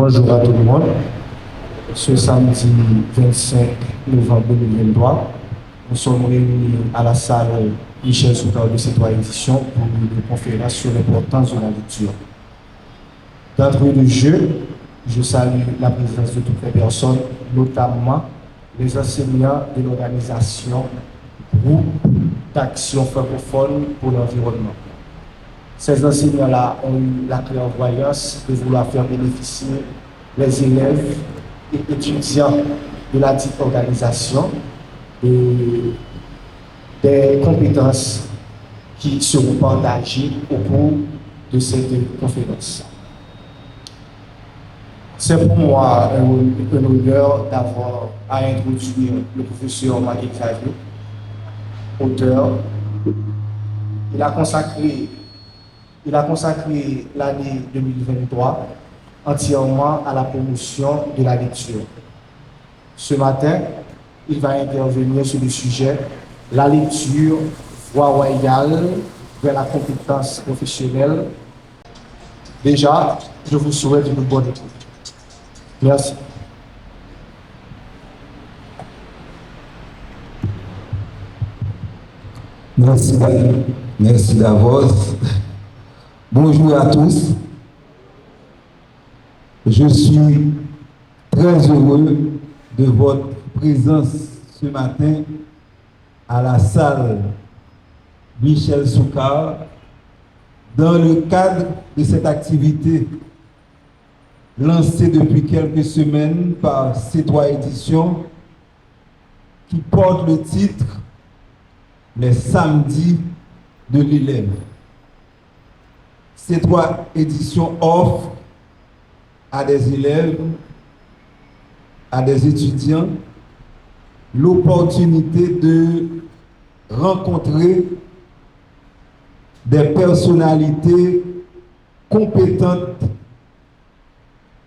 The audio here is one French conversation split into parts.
Bonjour à tout le monde. Ce samedi 25 novembre 2023, nous sommes réunis à la salle Michel Soukar de C3 Édition pour une conférence sur l'importance de la lecture. D'entrée de jeu, je salue la présence de toutes les personnes, notamment les enseignants de l'organisation Groupe d'Action Francophone pour l'Environnement. Ces enseignants-là ont eu la clairvoyance de vouloir faire bénéficier les élèves et étudiants de la dite organisation et des compétences qui seront partagées au cours de cette conférence. C'est pour moi un honneur d'avoir à introduire le professeur Maguette Xavier, auteur. Il a consacré l'année 2023 entièrement à la promotion de la lecture. Ce matin, il va intervenir sur le sujet « La lecture, voie royale vers la compétence professionnelle ». Déjà, je vous souhaite une bonne écoute. Merci. Merci d'avance. Bonjour à tous. Je suis très heureux de votre présence ce matin à la salle Michel Soukar dans le cadre de cette activité lancée depuis quelques semaines par C3 Édition qui porte le titre Les samedis de l'élève. C3 Édition offre à des élèves, à des étudiants, l'opportunité de rencontrer des personnalités compétentes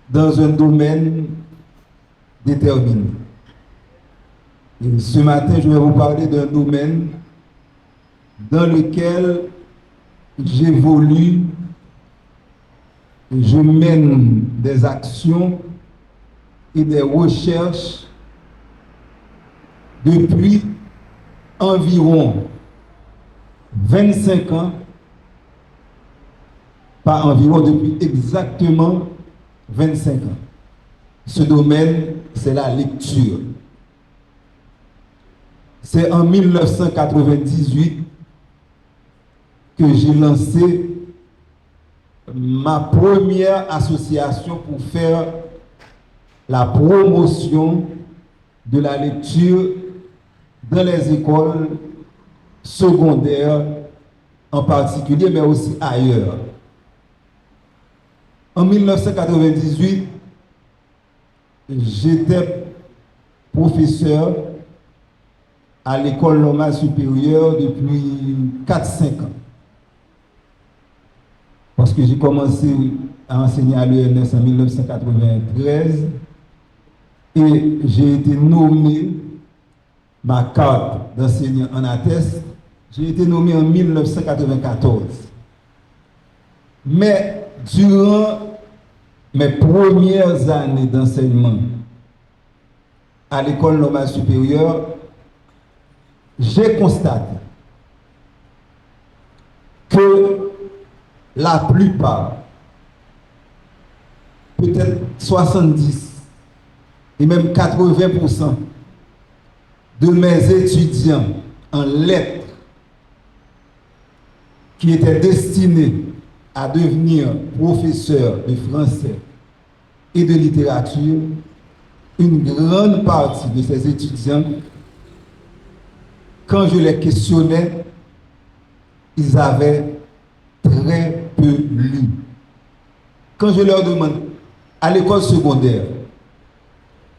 dans un domaine déterminé. Et ce matin, je vais vous parler d'un domaine dans lequel j'évolue, je mène des actions et des recherches depuis environ 25 ans, pas environ, depuis exactement 25 ans. Ce domaine, c'est la lecture. C'est en 1998 que j'ai lancé ma première association pour faire la promotion de la lecture dans les écoles secondaires en particulier, mais aussi ailleurs. En 1998, j'étais professeur à l'école normale supérieure depuis 4-5 ans. Parce que j'ai commencé à enseigner à l'ENS en 1993 et j'ai été nommé, ma carte d'enseignant en atteste, j'ai été nommé en 1994. Mais durant mes premières années d'enseignement à l'école normale supérieure, j'ai constaté que la plupart, peut-être 70 et même 80% de mes étudiants en lettres qui étaient destinés à devenir professeurs de français et de littérature, une grande partie de ces étudiants, quand je les questionnais, ils avaient très peu lu. Quand je leur demande à l'école secondaire,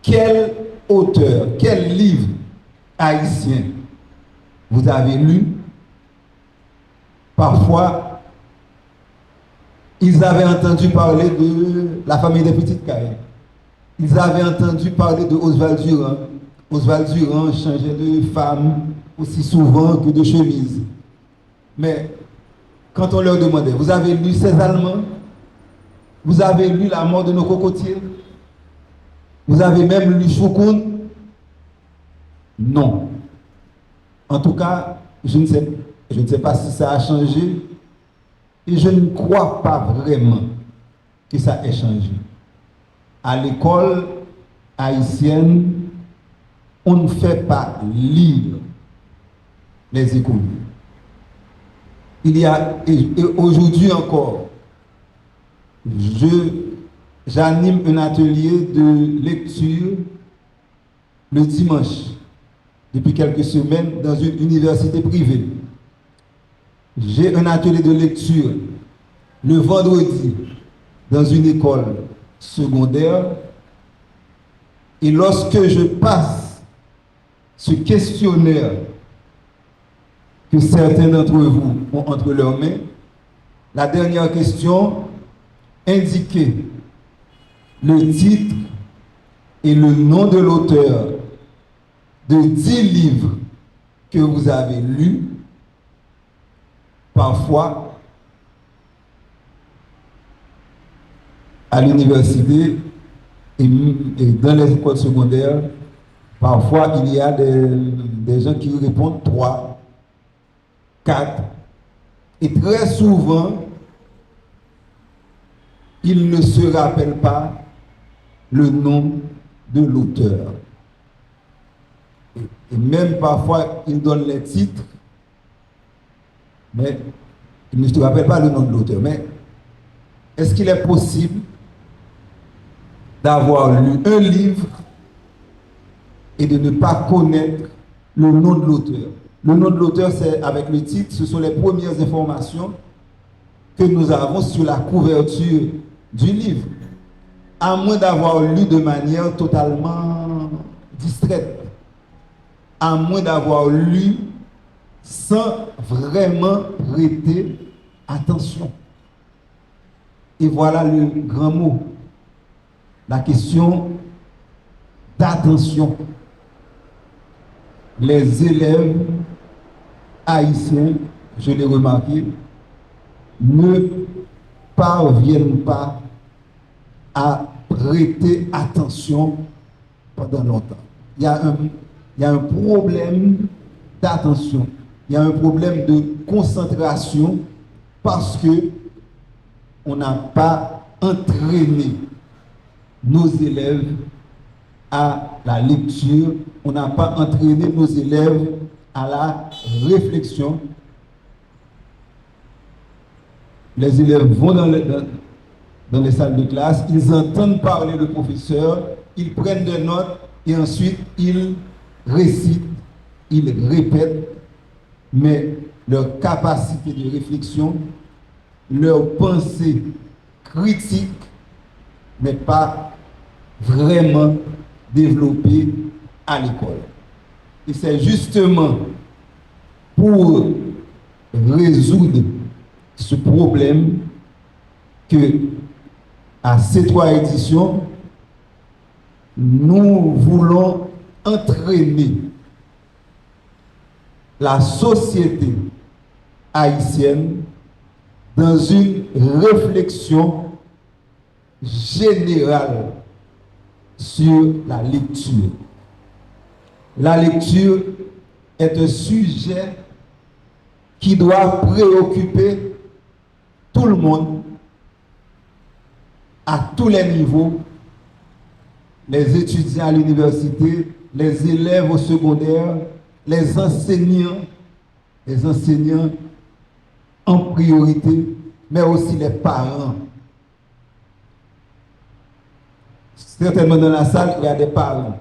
quel auteur, quel livre haïtien vous avez lu, parfois, ils avaient entendu parler de La famille des petites cailles. Ils avaient entendu parler de Oswald Durand. Oswald Durand changeait de femme aussi souvent que de chemise. Mais quand on leur demandait, vous avez lu ces Allemands? Vous avez lu La mort de nos cocotiers? Vous avez même lu Shoukoun? Non. En tout cas, je ne sais pas si ça a changé et je ne crois pas vraiment que ça ait changé. À l'école haïtienne, on ne fait pas lire les écoles. Il y a, et aujourd'hui encore, j'anime un atelier de lecture le dimanche, depuis quelques semaines, dans une université privée. J'ai un atelier de lecture le vendredi dans une école secondaire. Et lorsque je passe ce questionnaire que certains d'entre vous ont entre leurs mains, la dernière question indiquait le titre et le nom de l'auteur de 10 livres que vous avez lus. Parfois, à l'université et dans les écoles secondaires, parfois il y a des gens qui répondent 3, 4, et très souvent, ils ne se rappellent pas le nom de l'auteur. Et même parfois, ils donnent les titres, mais ils ne se rappellent pas le nom de l'auteur. Mais est-ce qu'il est possible d'avoir lu un livre et de ne pas connaître le nom de l'auteur? Le nom de l'auteur, c'est avec le titre, ce sont les premières informations que nous avons sur la couverture du livre, à moins d'avoir lu de manière totalement distraite, à moins d'avoir lu sans vraiment prêter attention. Et voilà le grand mot, la question d'attention. Les élèves haïtiens, je l'ai remarqué, ne parviennent pas à prêter attention pendant longtemps. Il y a un problème d'attention, il y a un problème de concentration parce que on n'a pas entraîné nos élèves à la lecture, on n'a pas entraîné nos élèves à la réflexion. Les élèves vont dans les salles de classe, ils entendent parler le professeur, ils prennent des notes et ensuite ils récitent, ils répètent, mais leur capacité de réflexion, leur pensée critique n'est pas vraiment développée à l'école. Et c'est justement pour résoudre ce problème que à C3 Éditions, nous voulons entraîner la société haïtienne dans une réflexion générale sur la lecture. La lecture est un sujet qui doit préoccuper tout le monde à tous les niveaux, les étudiants à l'université, les élèves au secondaire, les enseignants en priorité, mais aussi les parents. Certainement dans la salle, il y a des parents.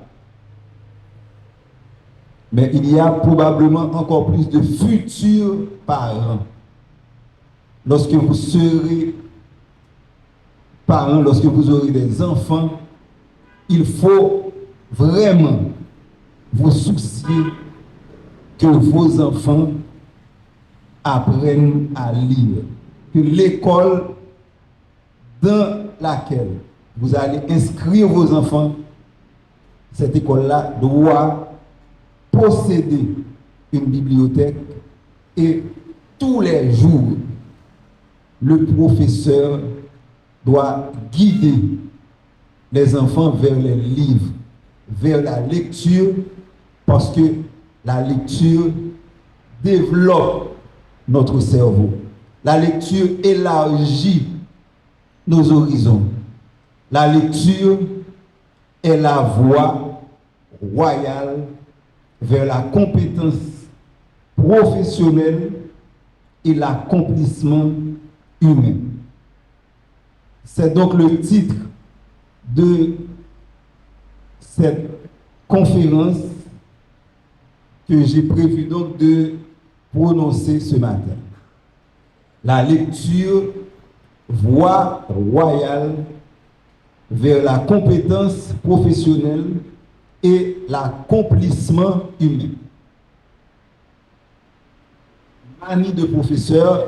Mais il y a probablement encore plus de futurs parents. Lorsque vous serez parents, lorsque vous aurez des enfants, il faut vraiment vous soucier que vos enfants apprennent à lire. Que l'école dans laquelle vous allez inscrire vos enfants, cette école-là doit posséder une bibliothèque et tous les jours, le professeur doit guider les enfants vers les livres, vers la lecture, parce que la lecture développe notre cerveau. La lecture élargit nos horizons. La lecture est la voie royale vers la compétence professionnelle et l'accomplissement humain. C'est donc le titre de cette conférence que j'ai prévu donc de prononcer ce matin. La lecture, voie royale vers la compétence professionnelle et l'accomplissement humain. Manie de professeur,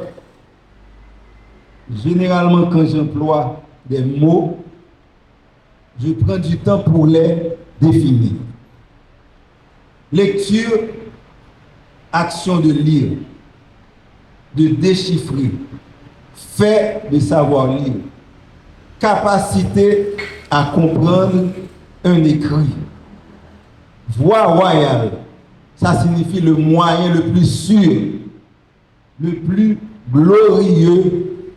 généralement quand j'emploie des mots, je prends du temps pour les définir. Lecture, action de lire, de déchiffrer, fait de savoir lire, capacité à comprendre un écrit. Voie royale, ça signifie le moyen le plus sûr, le plus glorieux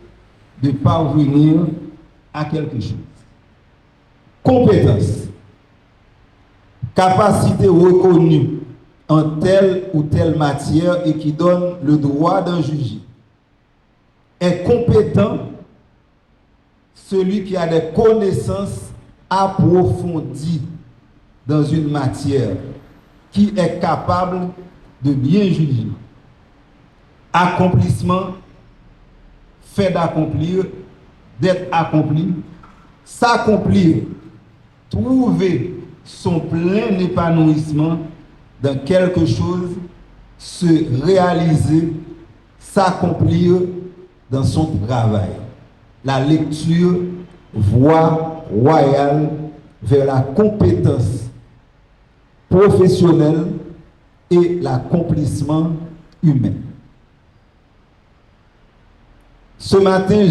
de parvenir à quelque chose. Compétence, capacité reconnue en telle ou telle matière et qui donne le droit d'en juger. Est compétent celui qui a des connaissances approfondies dans une matière, qui est capable de bien juger. Accomplissement, fait d'accomplir, d'être accompli, s'accomplir, trouver son plein épanouissement dans quelque chose, se réaliser, s'accomplir dans son travail. La lecture, voie royale vers la compétence professionnelle et l'accomplissement humain. Ce matin,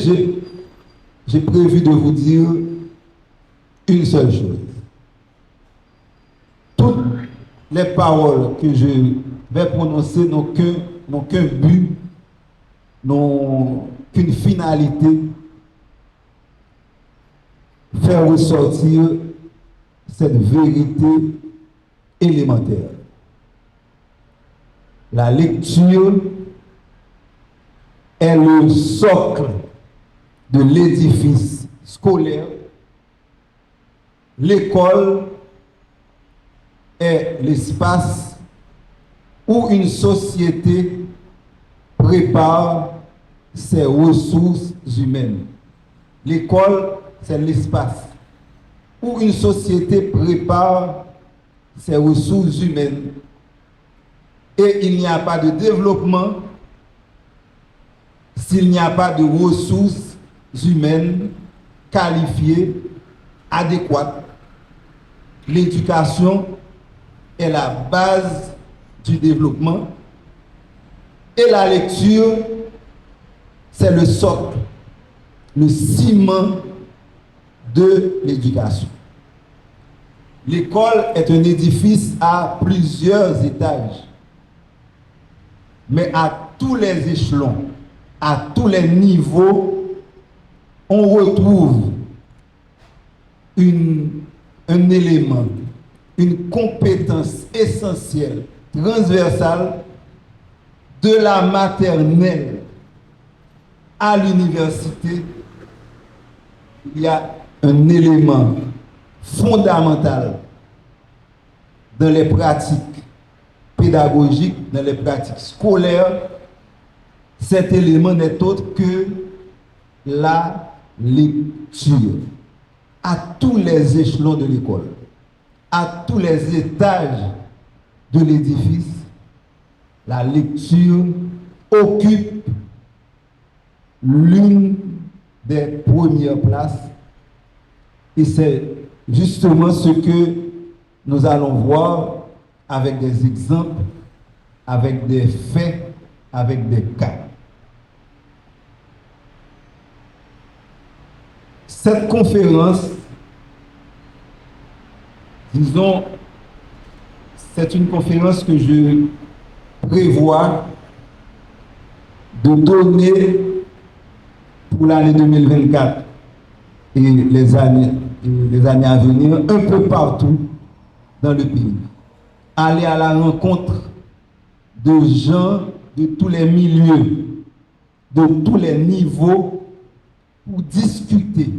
j'ai prévu de vous dire une seule chose. Toutes les paroles que je vais prononcer n'ont qu'un but, n'ont qu'une finalité, faire ressortir cette vérité élémentaire. La lecture est le socle de l'édifice scolaire. L'école est l'espace où une société prépare ses ressources humaines. L'école, c'est l'espace où une société prépare ses ressources humaines. Et il n'y a pas de développement s'il n'y a pas de ressources humaines qualifiées, adéquates. L'éducation est la base du développement et la lecture, c'est le socle, le ciment de l'éducation. L'école est un édifice à plusieurs étages, mais à tous les échelons, à tous les niveaux, on retrouve un élément, une compétence essentielle, transversale, de la maternelle à l'université. Il y a un élément fondamental dans les pratiques pédagogiques, dans les pratiques scolaires. Cet élément n'est autre que la lecture. À tous les échelons de l'école, à tous les étages de l'édifice, la lecture occupe l'une des premières places. Et c'est justement ce que nous allons voir avec des exemples, avec des faits, avec des cas. Cette conférence, disons, c'est une conférence que je prévois de donner pour l'année 2024 et les années à venir un peu partout dans le pays. Aller à la rencontre de gens de tous les milieux, de tous les niveaux, pour discuter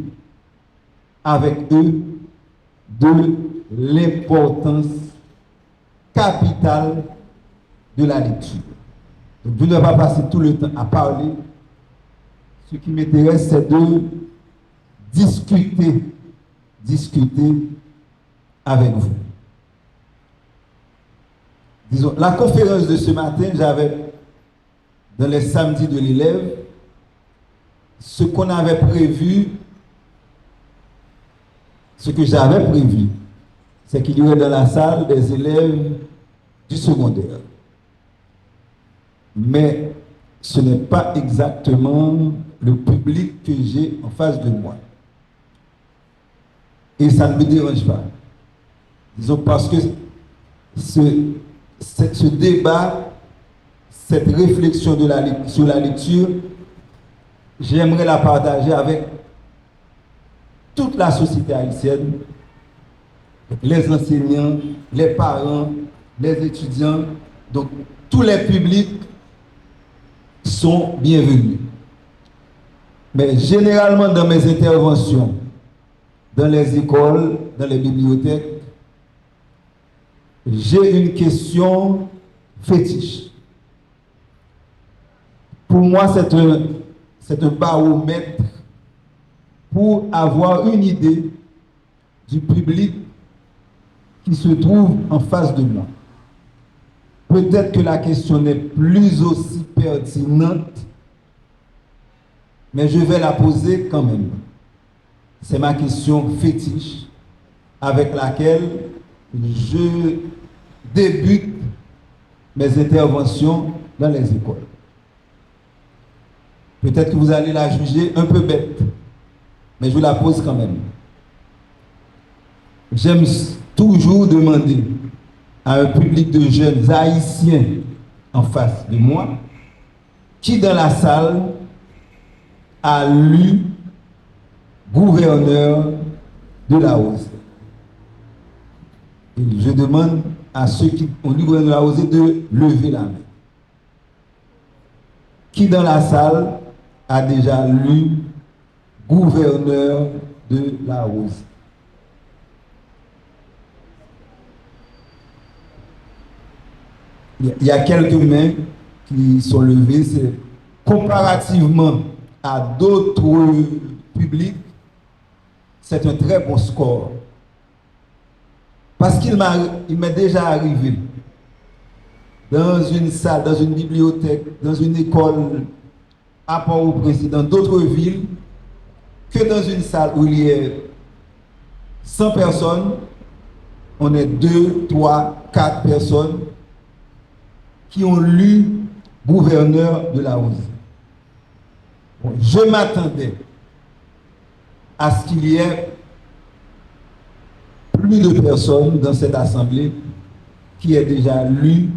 avec eux de l'importance capitale de la lecture. Donc, je ne vais pas passer tout le temps à parler. Ce qui m'intéresse, c'est de discuter avec vous. Disons, la conférence de ce matin, j'avais, dans les samedis de l'élève, ce qu'on avait prévu, ce que j'avais prévu, c'est qu'il y aurait dans la salle des élèves du secondaire. Mais ce n'est pas exactement le public que j'ai en face de moi. Et ça ne me dérange pas. Disons parce que ce débat, cette réflexion sur la lecture, j'aimerais la partager avec toute la société haïtienne, les enseignants, les parents, les étudiants, donc tous les publics sont bienvenus. Mais généralement dans mes interventions, dans les écoles, dans les bibliothèques, j'ai une question fétiche. Pour moi, c'est un baromètre pour avoir une idée du public qui se trouve en face de moi. Peut-être que la question n'est plus aussi pertinente, mais je vais la poser quand même. C'est ma question fétiche avec laquelle je débute mes interventions dans les écoles. Peut-être que vous allez la juger un peu bête, mais je la pose quand même. J'aime toujours demander à un public de jeunes haïtiens en face de moi, qui dans la salle a lu Gouverneur de la Rose. Et je demande à ceux qui ont lu Gouverneur de la Rose de lever la main. Qui dans la salle a déjà lu Gouverneur de la Rose? Il y a quelques mains qui sont levées. C'est comparativement à d'autres publics, c'est un très bon score. Parce qu'il m'est déjà arrivé dans une salle, dans une bibliothèque, dans une école à Port-au-Prince, dans d'autres villes, que dans une salle où il y a 100 personnes, on est 2, 3, 4 personnes qui ont lu Gouverneur de la Rose. Bon, je m'attendais à ce qu'il y ait plus de personnes dans cette assemblée qui aient déjà lu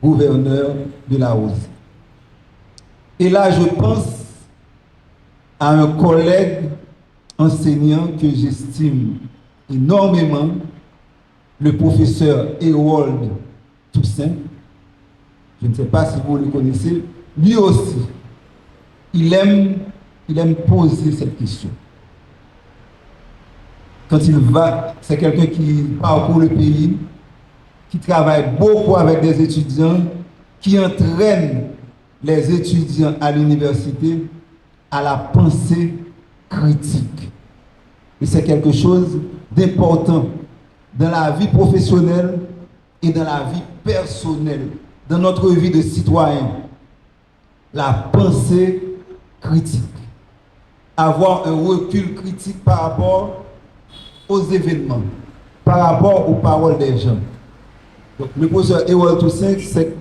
Gouverneur de la Rose. Et là, je pense à un collègue enseignant que j'estime énormément, le professeur Harold Toussaint. Je ne sais pas si vous le connaissez. Lui aussi, il aime poser cette question. Quand il va, c'est quelqu'un qui parcourt le pays, qui travaille beaucoup avec des étudiants, qui entraîne les étudiants à l'université à la pensée critique. Et c'est quelque chose d'important dans la vie professionnelle et dans la vie personnelle, dans notre vie de citoyen. La pensée critique. Avoir un recul critique par rapport aux événements, par rapport aux paroles des gens. Donc, le professeur Harold Toussaint, c'est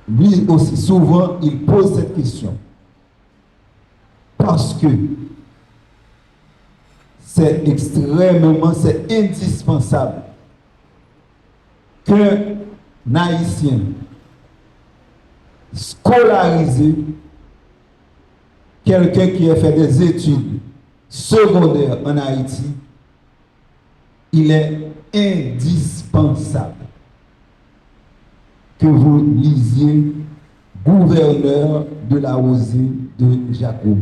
lui aussi souvent, il pose cette question. Parce que c'est c'est indispensable qu'un Haïtien scolarisé, quelqu'un qui a fait des études secondaires en Haïti, il est indispensable que vous lisiez Gouverneur de la Rosée de Jacob.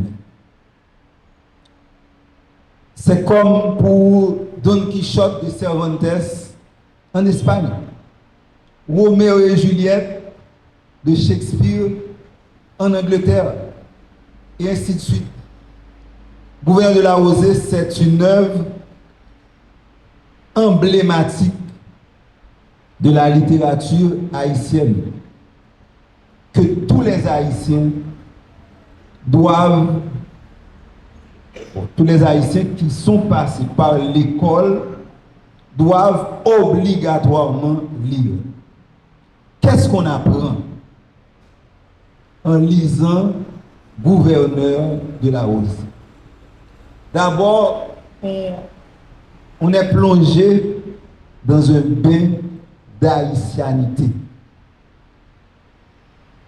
C'est comme pour Don Quichotte de Cervantes en Espagne, Roméo et Juliette de Shakespeare en Angleterre, et ainsi de suite. Gouverneur de la Rosée, c'est une œuvre emblématique de la littérature haïtienne que tous les Haïtiens doivent, tous les Haïtiens qui sont passés par l'école doivent obligatoirement lire. Qu'est-ce qu'on apprend en lisant Gouverneur de la Rosée? D'abord, on est plongé dans un bain d'haïtianité.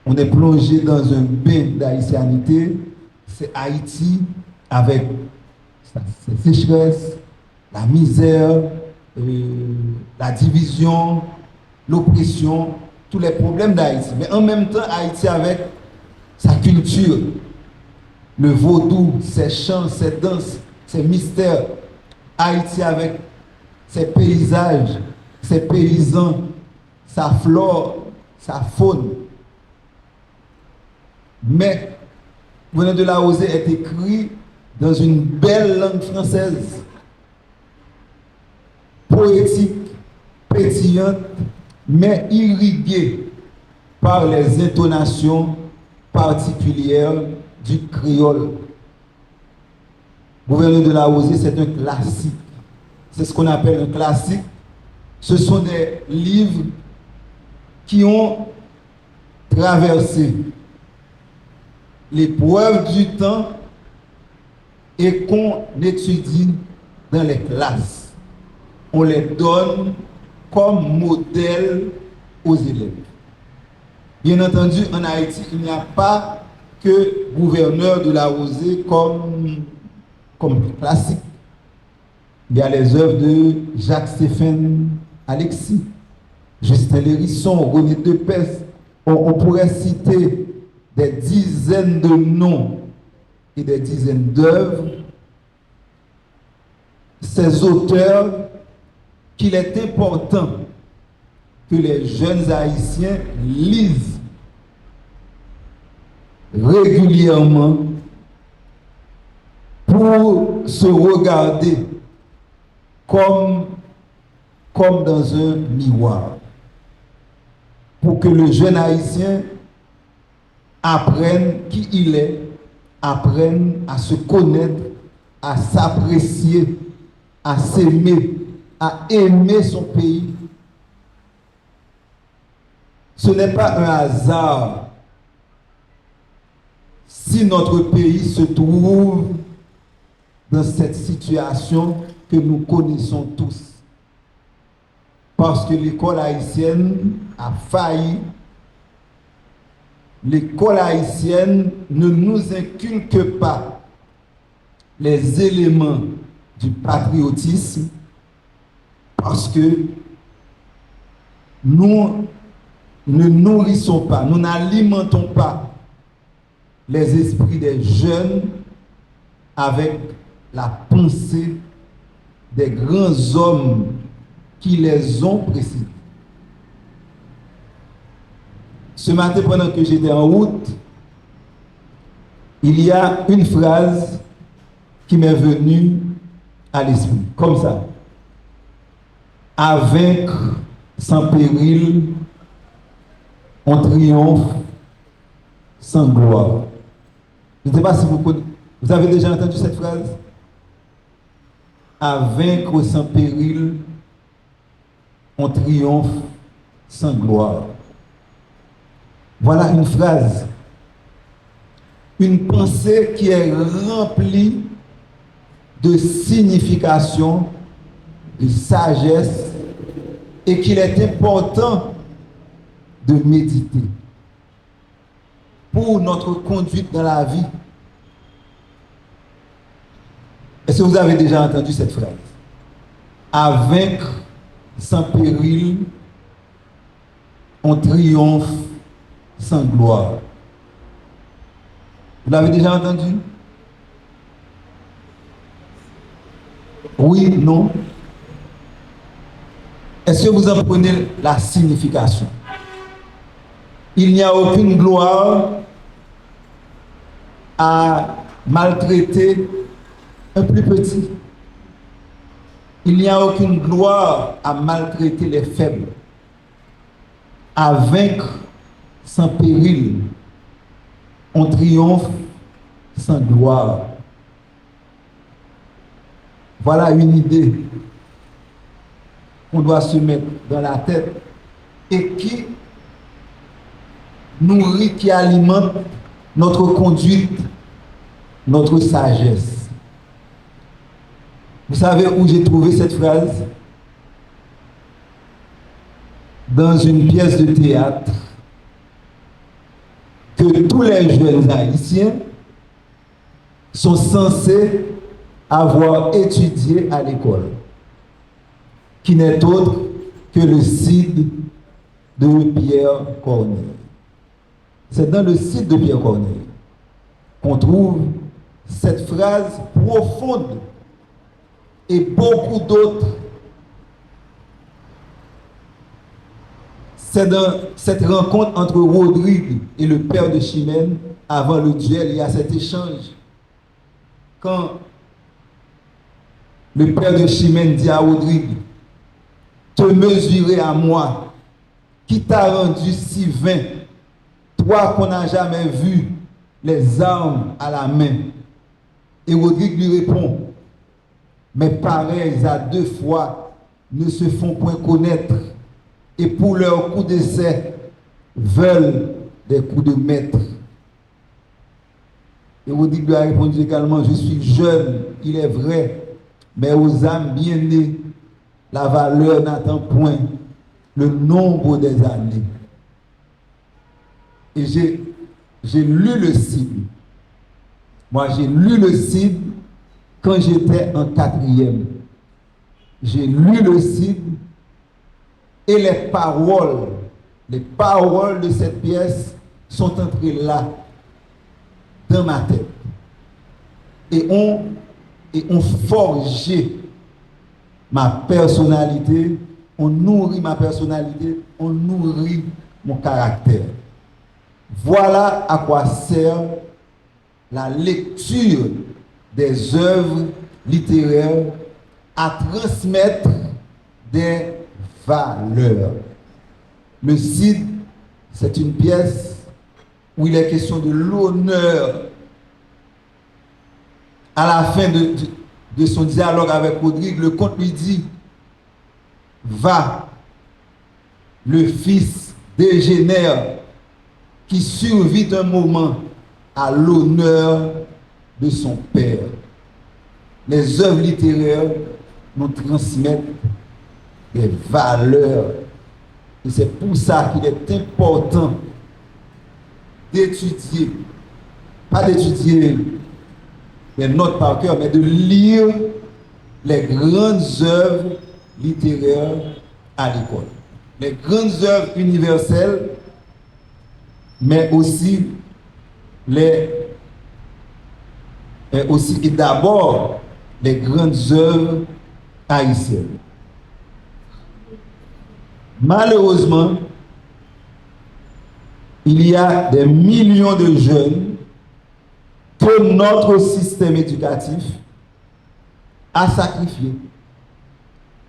On est plongé dans un bain d'haïtianité. C'est Haïti avec ses sécheresses, la misère, la division, l'oppression, tous les problèmes d'Haïti. Mais en même temps, Haïti avec sa culture, le vaudou, ses chants, ses danses, ses mystères. Haïti avec ses paysages, ses paysans, sa flore, sa faune. Mais Gouverneur de la Rosée est écrit dans une belle langue française, poétique, pétillante, mais irriguée par les intonations particulières du créole. Gouverneur de la Rosée, c'est un classique. C'est ce qu'on appelle un classique. Ce sont des livres qui ont traversé l'épreuve du temps et qu'on étudie dans les classes. On les donne comme modèle aux élèves. Bien entendu, en Haïti, il n'y a pas que Gouverneur de la Rosée comme classique. Il y a les œuvres de Jacques-Stéphane Alexis, Justin Lérisson, René Depès. On pourrait citer des dizaines de noms et des dizaines d'œuvres. Ces auteurs qu'il est important que les jeunes Haïtiens lisent régulièrement pour se regarder comme dans un miroir. Pour que le jeune Haïtien apprenne qui il est, apprenne à se connaître, à s'apprécier, à s'aimer, à aimer son pays. Ce n'est pas un hasard si notre pays se trouve dans cette situation que nous connaissons tous. Parce que l'école haïtienne a failli. L'école haïtienne ne nous inculque pas les éléments du patriotisme parce que nous ne nourrissons pas, nous n'alimentons pas les esprits des jeunes avec la pensée des grands hommes qui les ont précédés. Ce matin, pendant que j'étais en route, il y a une phrase qui m'est venue à l'esprit, comme ça. À vaincre sans péril, on triomphe sans gloire. Je ne sais pas si vous avez déjà entendu cette phrase. À vaincre sans péril, on triomphe sans gloire. Voilà une phrase, une pensée qui est remplie de signification, de sagesse, et qu'il est important de méditer pour notre conduite dans la vie. Est-ce que vous avez déjà entendu cette phrase? À vaincre sans péril, on triomphe sans gloire. Vous l'avez déjà entendu? Oui, non? Est-ce que vous en prenez la signification? Il n'y a aucune gloire à maltraiter un plus petit. Il n'y a aucune gloire à maltraiter les faibles, à vaincre sans péril. On triomphe sans gloire. Voilà une idée qu'on doit se mettre dans la tête et qui nourrit, qui alimente notre conduite, notre sagesse. Vous savez où j'ai trouvé cette phrase? Dans une pièce de théâtre que tous les jeunes haïtiens sont censés avoir étudié à l'école, qui n'est autre que le Cide de Pierre Corneille. C'est dans le Cide de Pierre Corneille qu'on trouve cette phrase profonde et beaucoup d'autres. C'est dans cette rencontre entre Rodrigue et le père de Chimène, avant le duel, il y a cet échange. Quand le père de Chimène dit à Rodrigue, te mesurer à moi, qui t'a rendu si vain, toi qu'on n'a jamais vu les armes à la main. Et Rodrigue lui répond, mais pareils à deux fois ne se font point connaître, et pour leurs coups d'essai veulent des coups de maître. Et Rodrigue lui a répondu également, je suis jeune, il est vrai, mais aux âmes bien nées, la valeur n'attend point le nombre des années. Et j'ai lu le Cide. Moi, j'ai lu le Cide quand j'étais en 4e. J'ai lu le Cide et les paroles de cette pièce sont entrées là, dans ma tête. Et ont forgé ma personnalité, on nourrit ma personnalité, on nourrit mon caractère. Voilà à quoi sert la lecture des œuvres littéraires à transmettre des valeurs. Le Cide, c'est une pièce où il est question de l'honneur. À la fin de son dialogue avec Rodrigue, le comte lui dit, va, le fils dégénère qui survit un moment à l'honneur de son père. Les œuvres littéraires nous transmettent des valeurs. Et c'est pour ça qu'il est important d'étudier, pas d'étudier les notes par cœur, mais de lire les grandes œuvres littéraires à l'école. Les grandes œuvres universelles, mais aussi et d'abord les grandes œuvres haïtiennes. Malheureusement, il y a des millions de jeunes que notre système éducatif a sacrifiés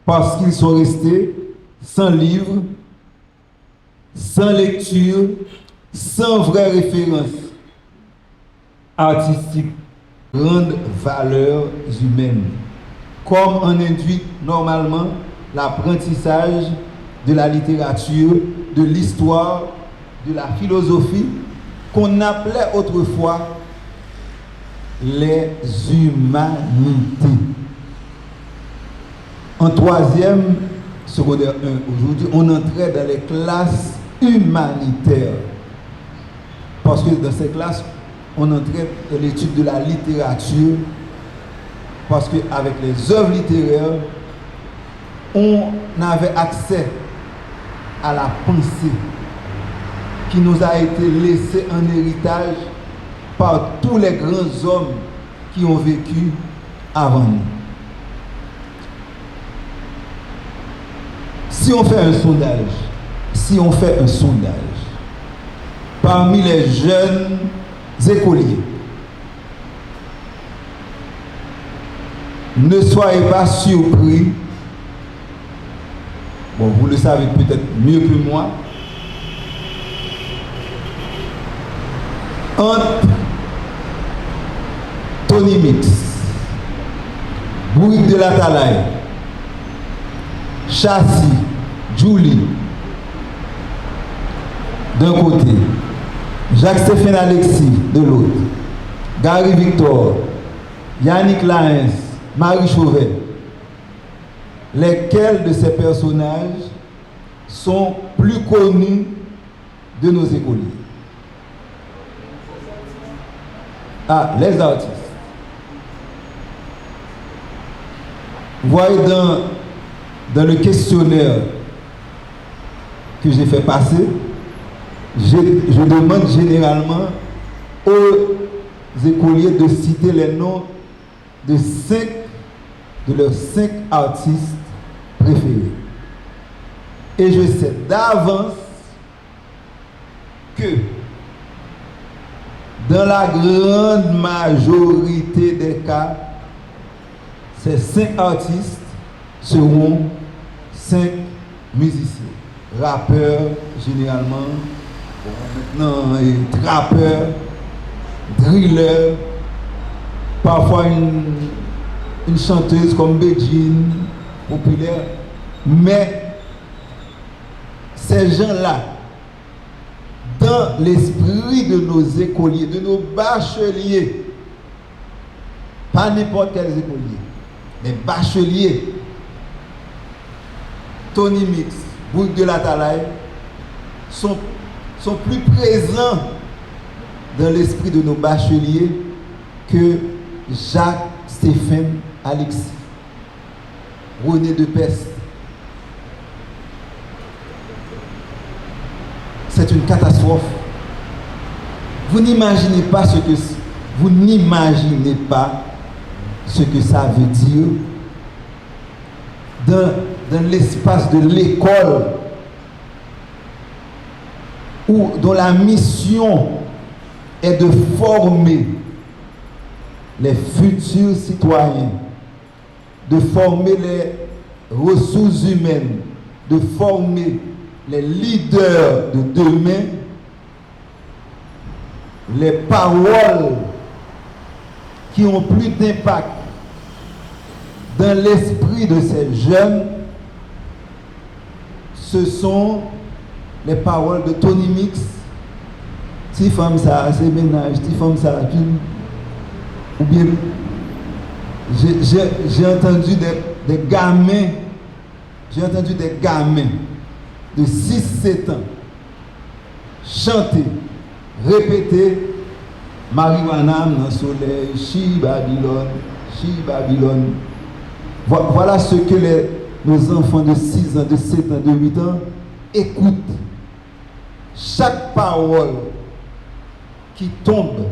parce qu'ils sont restés sans livres, sans lecture, sans vraies références artistiques, grandes valeurs humaines, comme en induit normalement l'apprentissage de la littérature, de l'histoire, de la philosophie, qu'on appelait autrefois les humanités. En troisième, secondaire 1, aujourd'hui, on entrait dans les classes humanitaires. Parce que dans ces classes, on entrait dans l'étude de la littérature. Parce qu'avec les œuvres littéraires, on avait accès à la pensée qui nous a été laissée en héritage par tous les grands hommes qui ont vécu avant nous. Si on fait un sondage, parmi les jeunes écoliers, ne soyez pas surpris, bon, vous le savez peut-être mieux que moi, entre Tony Mix, Bouygues de la Talaye, Chassis, Julie, d'un côté, Jacques-Stéphane Alexis, de l'autre, Gary Victor, Yannick Laens, Marie Chauvet, lesquels de ces personnages sont plus connus de nos écoliers? Ah, les artistes. Vous voyez dans le questionnaire que j'ai fait passer, je demande généralement aux écoliers de citer les noms de leurs 5 artistes préférés. Et je sais d'avance que dans la grande majorité des cas, ces 5 artistes seront 5 musiciens, rappeurs généralement, maintenant trappeurs, drillers, parfois une chanteuse comme Béjine, populaire, mais ces gens-là, dans l'esprit de nos écoliers, de nos bacheliers, pas n'importe quels écoliers, les bacheliers, Tony Mix, Bouygues de la Talaye, sont plus présents dans l'esprit de nos bacheliers que Jacques-Stéphane Alexis, René de Peste. C'est une catastrophe. Vous n'imaginez pas ce que ça veut dire dans l'espace de l'école dont la mission est de former les futurs citoyens, de former les ressources humaines, de former les leaders de demain. Les paroles qui ont plus d'impact dans l'esprit de ces jeunes, ce sont les paroles de Tony Mix. Si femme ça, c'est ménage, si femme ça, ou bien j'ai entendu des gamins, de 6-7 ans chanter, répéter marijuana dans le soleil, chi Babylone. Voilà ce que nos enfants de 6 ans, de 7 ans, de 8 ans écoutent. Chaque parole qui tombe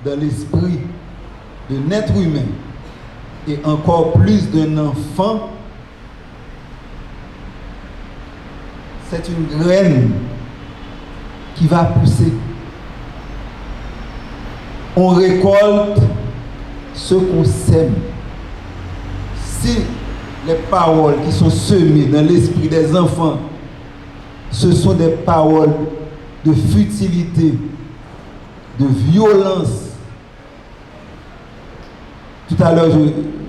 dans l'esprit d'un être humain et encore plus d'un enfant, c'est une graine qui va pousser. On récolte ce qu'on sème. Si les paroles qui sont semées dans l'esprit des enfants, ce sont des paroles de futilité, de violence. Tout à l'heure,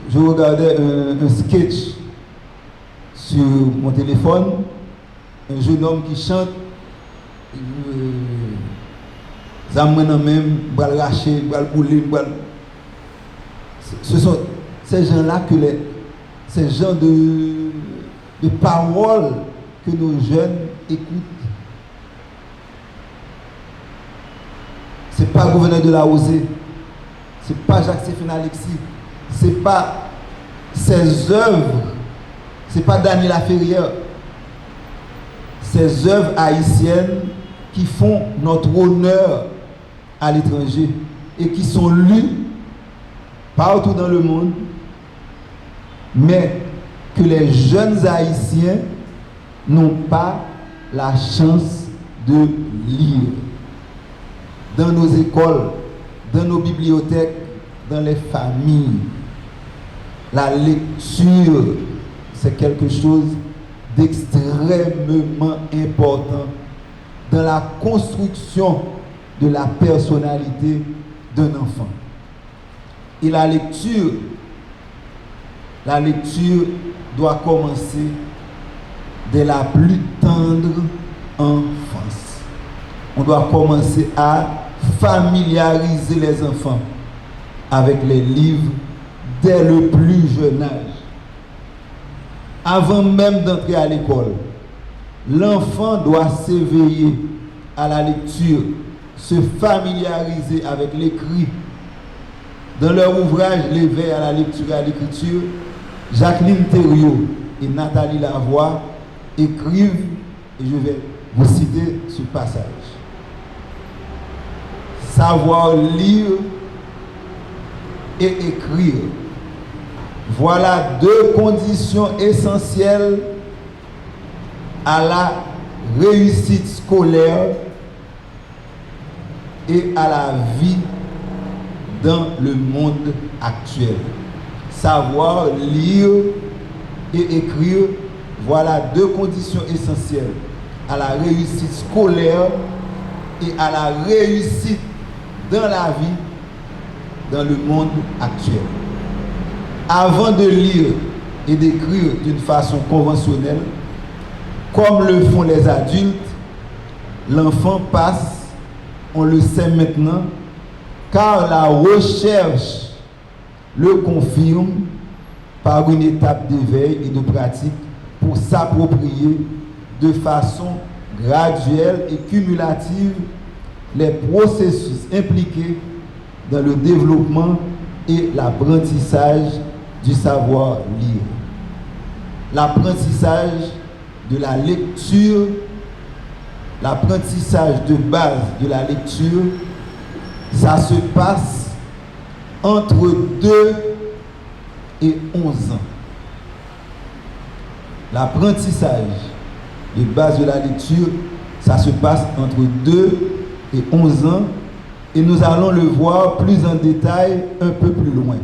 je regardais un sketch sur mon téléphone, un jeune homme qui chante, Zamena même, bal raché, bal boulé, bal. Ce sont ces gens-là ces gens de paroles que nos jeunes écoutent. Ce n'est pas le gouverneur de la Rosée, ce n'est pas Jacques-Séphine Alexis, ce n'est pas ses œuvres, ce n'est pas Daniel Laferrière. Ces œuvres haïtiennes qui font notre honneur à l'étranger et qui sont lues partout dans le monde, mais que les jeunes haïtiens n'ont pas la chance de lire. Dans nos écoles, dans nos bibliothèques, dans les familles. La lecture, c'est quelque chose d'extrêmement important dans la construction de la personnalité d'un enfant. Et la lecture doit commencer dès la plus tendre enfance. On doit commencer à familiariser les enfants avec les livres dès le plus jeune âge. Avant même d'entrer à l'école, l'enfant doit s'éveiller à la lecture, se familiariser avec l'écrit. Dans leur ouvrage L'éveil à la lecture et à l'écriture, Jacqueline Thériault et Nathalie Lavoie écrivent, et je vais vous citer ce passage. Savoir lire et écrire. Voilà deux conditions essentielles à la réussite scolaire et à la vie dans le monde actuel. Savoir lire et écrire, voilà deux conditions essentielles à la réussite scolaire et à la réussite dans la vie dans le monde actuel. Avant de lire et d'écrire d'une façon conventionnelle, comme le font les adultes, l'enfant passe, on le sait maintenant, car la recherche le confirme par une étape d'éveil et de pratique pour s'approprier de façon graduelle et cumulative les processus impliqués dans le développement et l'apprentissage du savoir lire. L'apprentissage de la lecture, l'apprentissage de base de la lecture, ça se passe entre 2 et 11 ans. L'apprentissage de base de la lecture, ça se passe entre 2 et 11 ans, et nous allons le voir plus en détail un peu plus loin.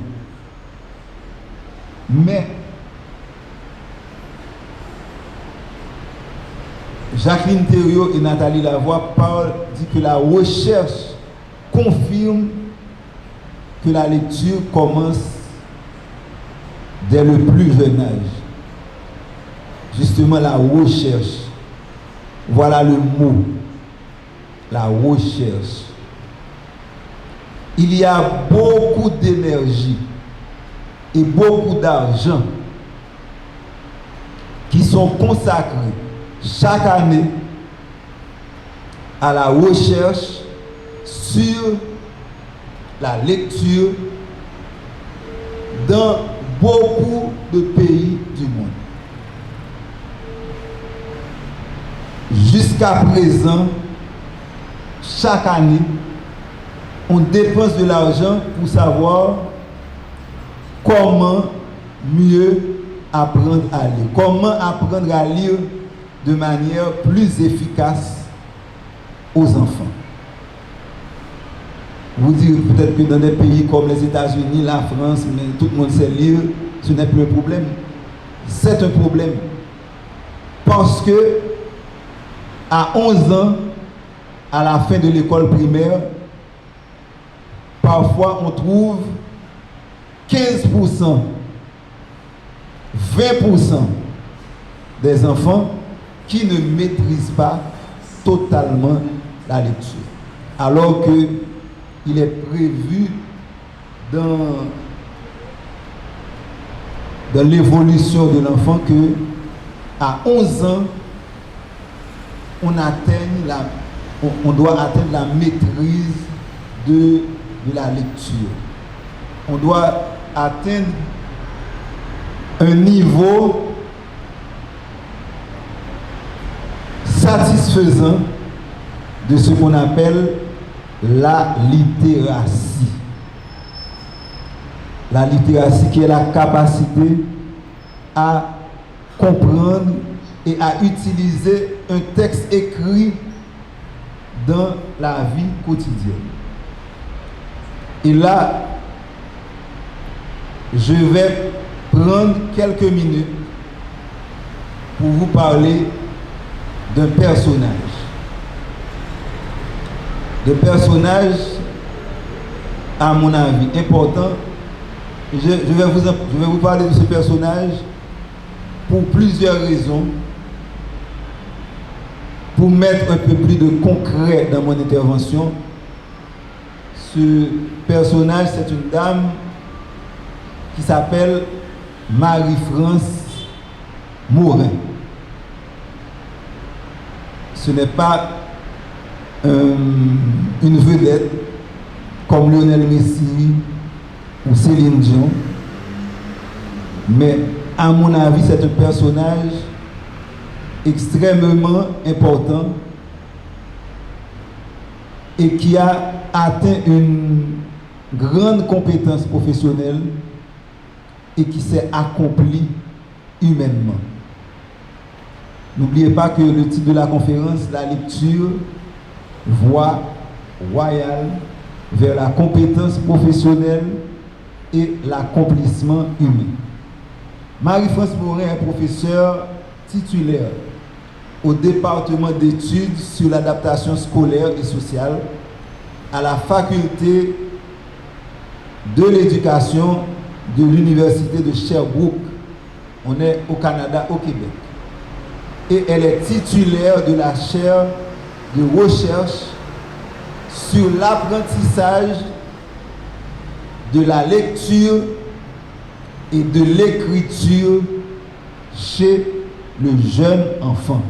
Mais Jacqueline Thériault et Nathalie Lavoie disent que la recherche confirme que la lecture commence dès le plus jeune âge. Justement, la recherche. Voilà le mot. La recherche. Il y a beaucoup d'énergie et beaucoup d'argent qui sont consacrés chaque année à la recherche sur la lecture dans beaucoup de pays du monde. Jusqu'à présent, chaque année, on dépense de l'argent pour savoir comment mieux apprendre à lire. Comment apprendre à lire de manière plus efficace aux enfants. Vous direz peut-être que dans des pays comme les États-Unis, la France, mais tout le monde sait lire, ce n'est plus un problème. C'est un problème. Parce que à 11 ans, à la fin de l'école primaire, parfois on trouve 15%, 20% des enfants qui ne maîtrisent pas totalement la lecture. Alors qu'il est prévu dans dans l'évolution de l'enfant que à 11 ans, on doit atteindre la maîtrise de la lecture. On doit atteindre un niveau satisfaisant de ce qu'on appelle la littératie. La littératie qui est la capacité à comprendre et à utiliser un texte écrit dans la vie quotidienne. Et là, je vais prendre quelques minutes pour vous parler d'un personnage. De personnage, à mon avis, important. Je vais vous parler de ce personnage pour plusieurs raisons. Pour mettre un peu plus de concret dans mon intervention, ce personnage, c'est une dame qui s'appelle Marie-France Morin. Ce n'est pas une vedette comme Lionel Messi ou Céline Dion, mais à mon avis, c'est un personnage extrêmement important et qui a atteint une grande compétence professionnelle et qui s'est accompli humainement. N'oubliez pas que le titre de la conférence, la lecture, voie royale vers la compétence professionnelle et l'accomplissement humain. Marie-France Morin est professeure titulaire au département d'études sur l'adaptation scolaire et sociale à la faculté de l'éducation de l'université de Sherbrooke. On est au Canada, au Québec. Et elle est titulaire de la chaire de recherche sur l'apprentissage de la lecture et de l'écriture chez le jeune enfant.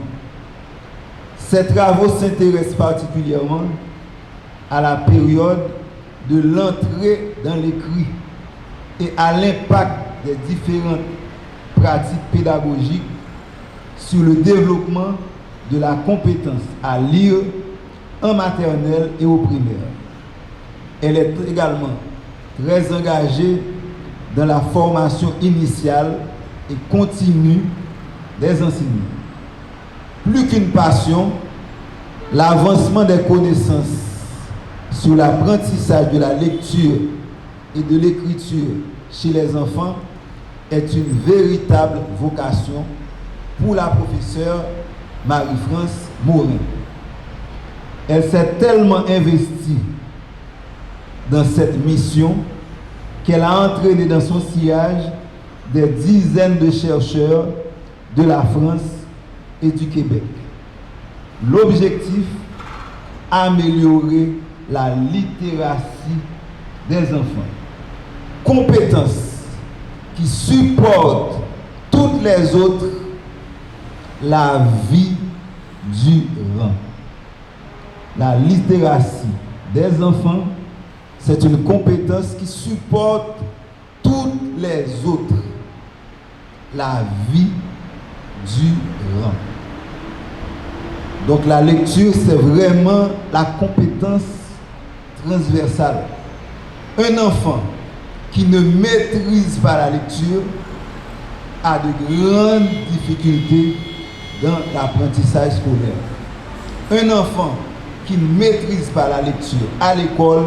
Ces travaux s'intéressent particulièrement à la période de l'entrée dans l'écrit et à l'impact des différentes pratiques pédagogiques sur le développement de la compétence à lire en maternelle et au primaire. Elle est également très engagée dans la formation initiale et continue des enseignants. Plus qu'une passion, l'avancement des connaissances sur l'apprentissage de la lecture et de l'écriture chez les enfants est une véritable vocation pour la professeure Marie-France Morin. Elle s'est tellement investie dans cette mission qu'elle a entraîné dans son sillage des dizaines de chercheurs de la France et du Québec. L'objectif, améliorer la littératie des enfants. Compétences qui supportent toutes les autres la vie durant. La littératie des enfants, c'est une compétence qui supporte toutes les autres la vie durant. Donc la lecture, c'est vraiment la compétence transversale. Un enfant qui ne maîtrise pas la lecture a de grandes difficultés dans l'apprentissage scolaire. Un enfant qui ne maîtrise pas la lecture à l'école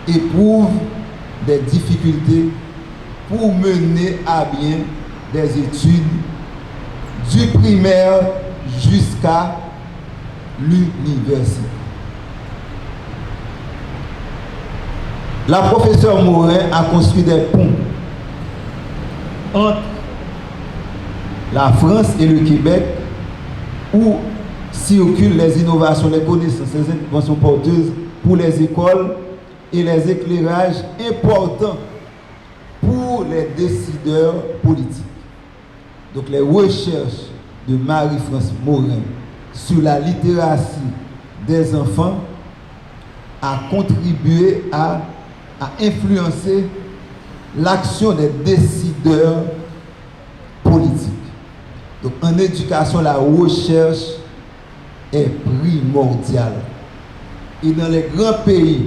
éprouve des difficultés pour mener à bien des études du primaire jusqu'à l'université. La professeure Morin a construit des ponts entre la France et le Québec où circulent les innovations, les connaissances, les inventions porteuses pour les écoles et les éclairages importants pour pour les décideurs politiques. Donc les recherches de Marie-France Morin sur la littératie des enfants a contribué à influencer l'action des décideurs politiques. Donc en éducation, la recherche est primordiale. Et dans les grands pays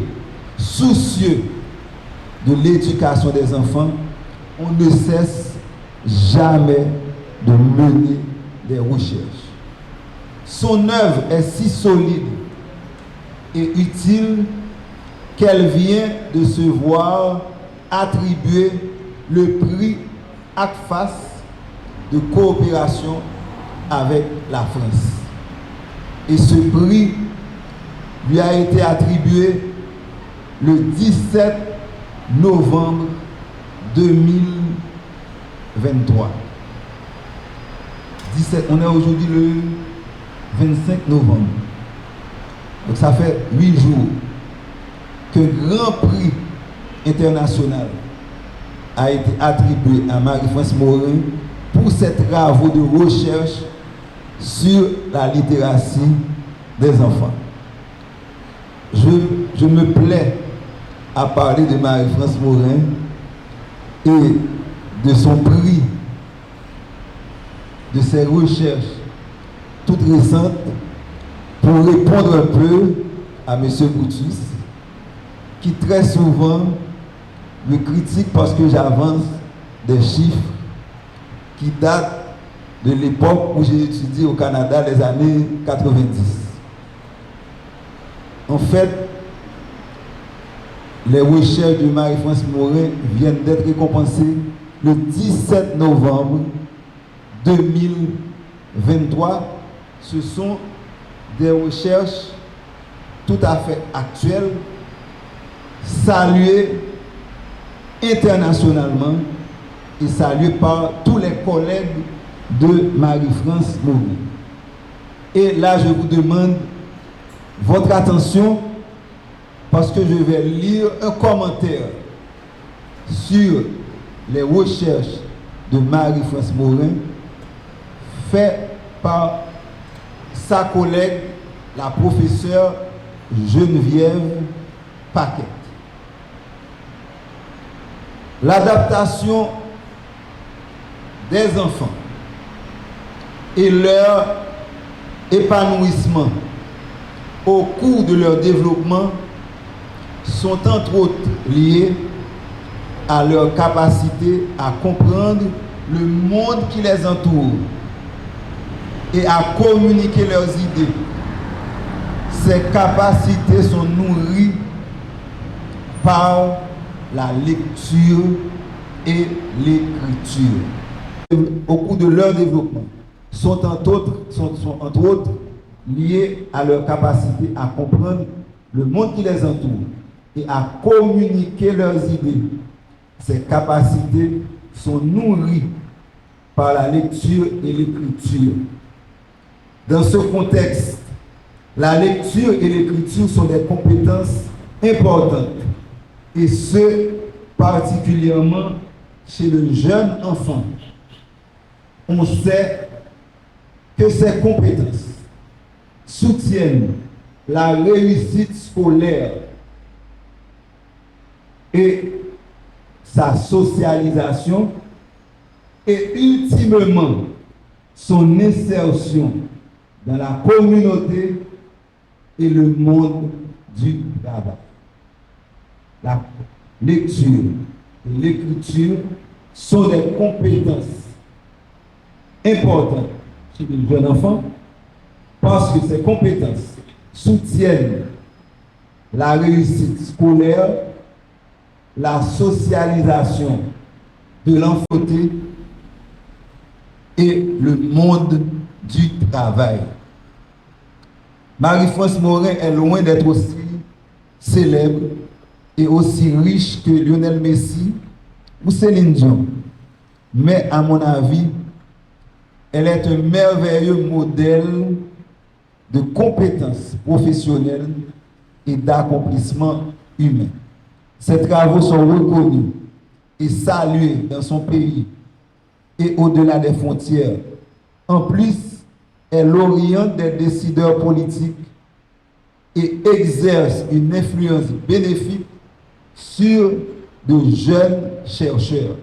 soucieux de l'éducation des enfants, on ne cesse jamais de mener des recherches. Son œuvre est si solide et utile qu'elle vient de se voir attribuer le prix ACFAS de coopération avec la France. Et ce prix lui a été attribué le 17 novembre 2023. On est aujourd'hui le 25 novembre. Donc ça fait 8 jours qu'un grand prix international a été attribué à Marie-France Morin pour ses travaux de recherche sur la littératie des enfants. Je me plais à parler de Marie-France Morin et de son prix, de ses recherches toutes récentes, pour répondre un peu à M. Boutus, qui très souvent me critique parce que j'avance des chiffres qui datent de l'époque où j'ai étudié au Canada, les années 90. En fait, les recherches de Marie-France Morin viennent d'être récompensées le 17 novembre 2023. Ce sont des recherches tout à fait actuelles, saluées internationalement et saluées par tous les collègues de Marie-France Morin. Et là, je vous demande votre attention parce que je vais lire un commentaire sur les recherches de Marie-France Morin fait par sa collègue, la professeure Geneviève Paquette. L'adaptation des enfants et leur épanouissement au cours de leur développement sont entre autres liés à leur capacité à comprendre le monde qui les entoure et à communiquer leurs idées. Ces capacités sont nourries par la lecture et l'écriture. Au cours de leur développement, sont entre autres liés à leur capacité à comprendre le monde qui les entoure et à communiquer leurs idées. Ces capacités sont nourries par la lecture et l'écriture. Dans ce contexte, la lecture et l'écriture sont des compétences importantes, et ce, particulièrement chez le jeune enfant. On sait que ces compétences soutiennent la réussite scolaire et sa socialisation et ultimement son insertion dans la communauté et le monde du travail. La lecture et l'écriture sont des compétences importantes chez les jeunes enfants parce que ces compétences soutiennent la réussite scolaire, la socialisation de l'enfant et le monde du travail. Marie-France Morin est loin d'être aussi célèbre et aussi riche que Lionel Messi ou Céline Dion. Mais à mon avis, elle est un merveilleux modèle de compétences professionnelles et d'accomplissement humain. Ses travaux sont reconnus et saluée dans son pays et au-delà des frontières. En plus, elle oriente des décideurs politiques et exerce une influence bénéfique sur de jeunes chercheurs.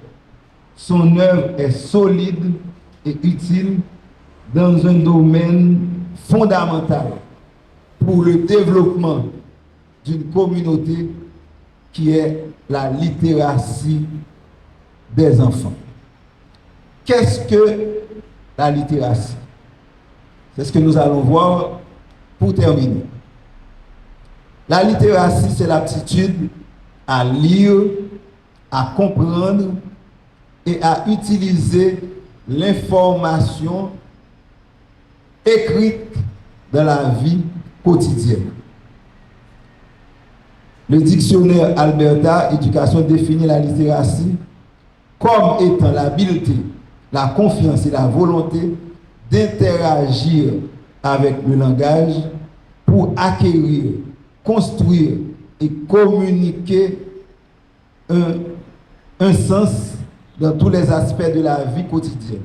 Son œuvre est solide et utile dans un domaine fondamental pour le développement d'une communauté qui est la littératie des enfants. Qu'est-ce que la littératie? C'est ce que nous allons voir pour terminer. La littératie, c'est l'aptitude à lire, à comprendre et à utiliser l'information écrite dans la vie quotidienne. Le dictionnaire Alberta Éducation définit la littératie comme étant l'habileté, la confiance et la volonté d'interagir avec le langage pour acquérir, construire et communiquer un sens dans tous les aspects de la vie quotidienne.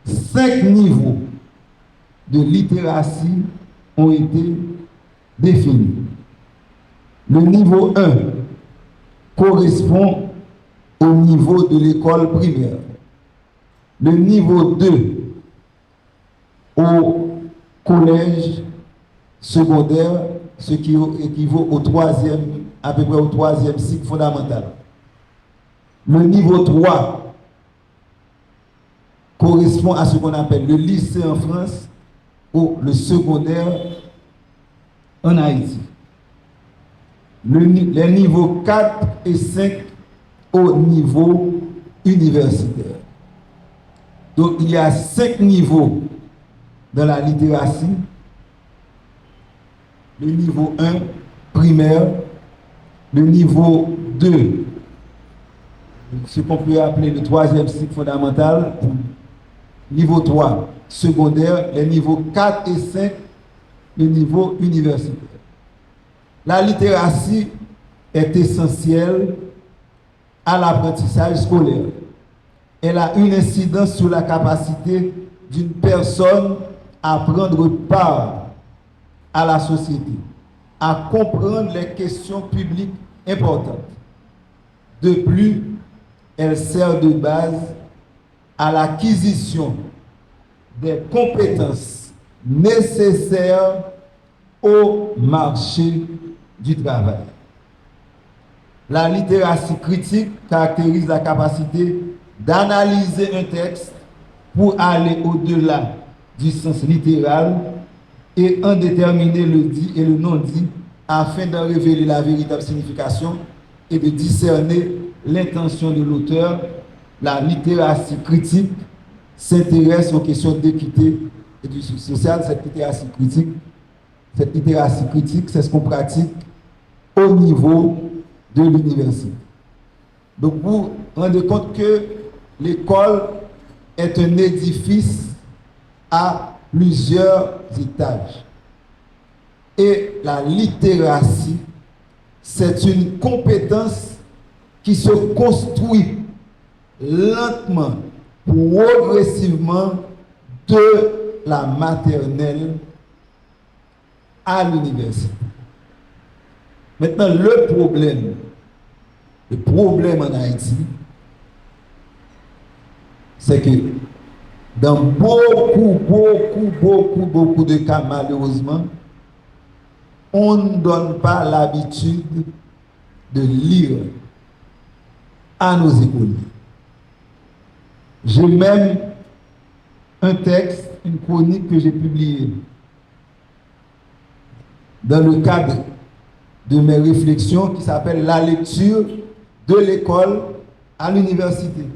5 niveaux de littératie ont été définis. Le niveau 1 correspond au niveau de l'école primaire. Le niveau 2 au collège secondaire, ce qui équivaut au troisième, à peu près au troisième cycle fondamental. Le niveau 3 correspond à ce qu'on appelle le lycée en France ou le secondaire en Haïti. Les niveaux 4 et 5 au niveau universitaire. Donc il y a 5 niveaux dans la littératie. Le niveau 1, primaire. Le niveau 2, ce qu'on peut appeler le troisième cycle fondamental. Niveau 3, secondaire. Les niveaux 4 et 5, le niveau universitaire. La littératie est essentielle à l'apprentissage scolaire. Elle a une incidence sur la capacité d'une personne à prendre part à la société, à comprendre les questions publiques importantes. De plus, elle sert de base à l'acquisition des compétences nécessaires au marché du travail. La littératie critique caractérise la capacité d'analyser un texte pour aller au-delà du sens littéral et en déterminer le dit et le non-dit afin d'en révéler la véritable signification et de discerner l'intention de l'auteur. La littératie critique s'intéresse aux questions d'équité et du social. Cette littératie critique, c'est ce qu'on pratique au niveau de l'université. Donc vous vous rendez compte que l'école est un édifice à plusieurs étages. Et la littératie, c'est une compétence qui se construit lentement, progressivement, de la maternelle à l'université. Maintenant, le problème en Haïti, c'est que dans beaucoup de cas, malheureusement, on ne donne pas l'habitude de lire à nos écoliers. J'ai même un texte, une chronique que j'ai publiée dans le cadre de mes réflexions qui s'appelle « La lecture de l'école à l'université ».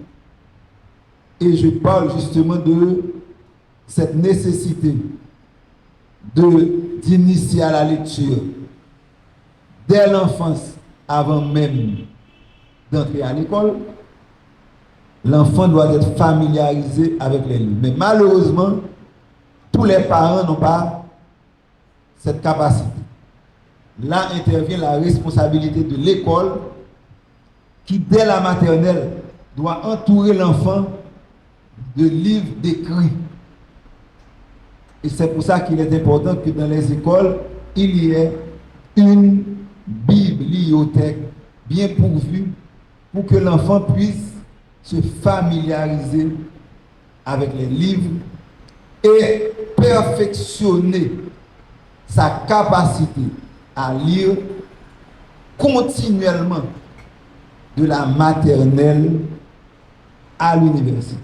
Et je parle justement de cette nécessité d'initier à la lecture dès l'enfance, avant même d'entrer à l'école. L'enfant doit être familiarisé avec les livres. Mais malheureusement, tous les parents n'ont pas cette capacité. Là intervient la responsabilité de l'école qui, dès la maternelle, doit entourer l'enfant de livres d'écrits. Et c'est pour ça qu'il est important que dans les écoles, il y ait une bibliothèque bien pourvue pour que l'enfant puisse se familiariser avec les livres et perfectionner sa capacité à lire continuellement de la maternelle à l'université.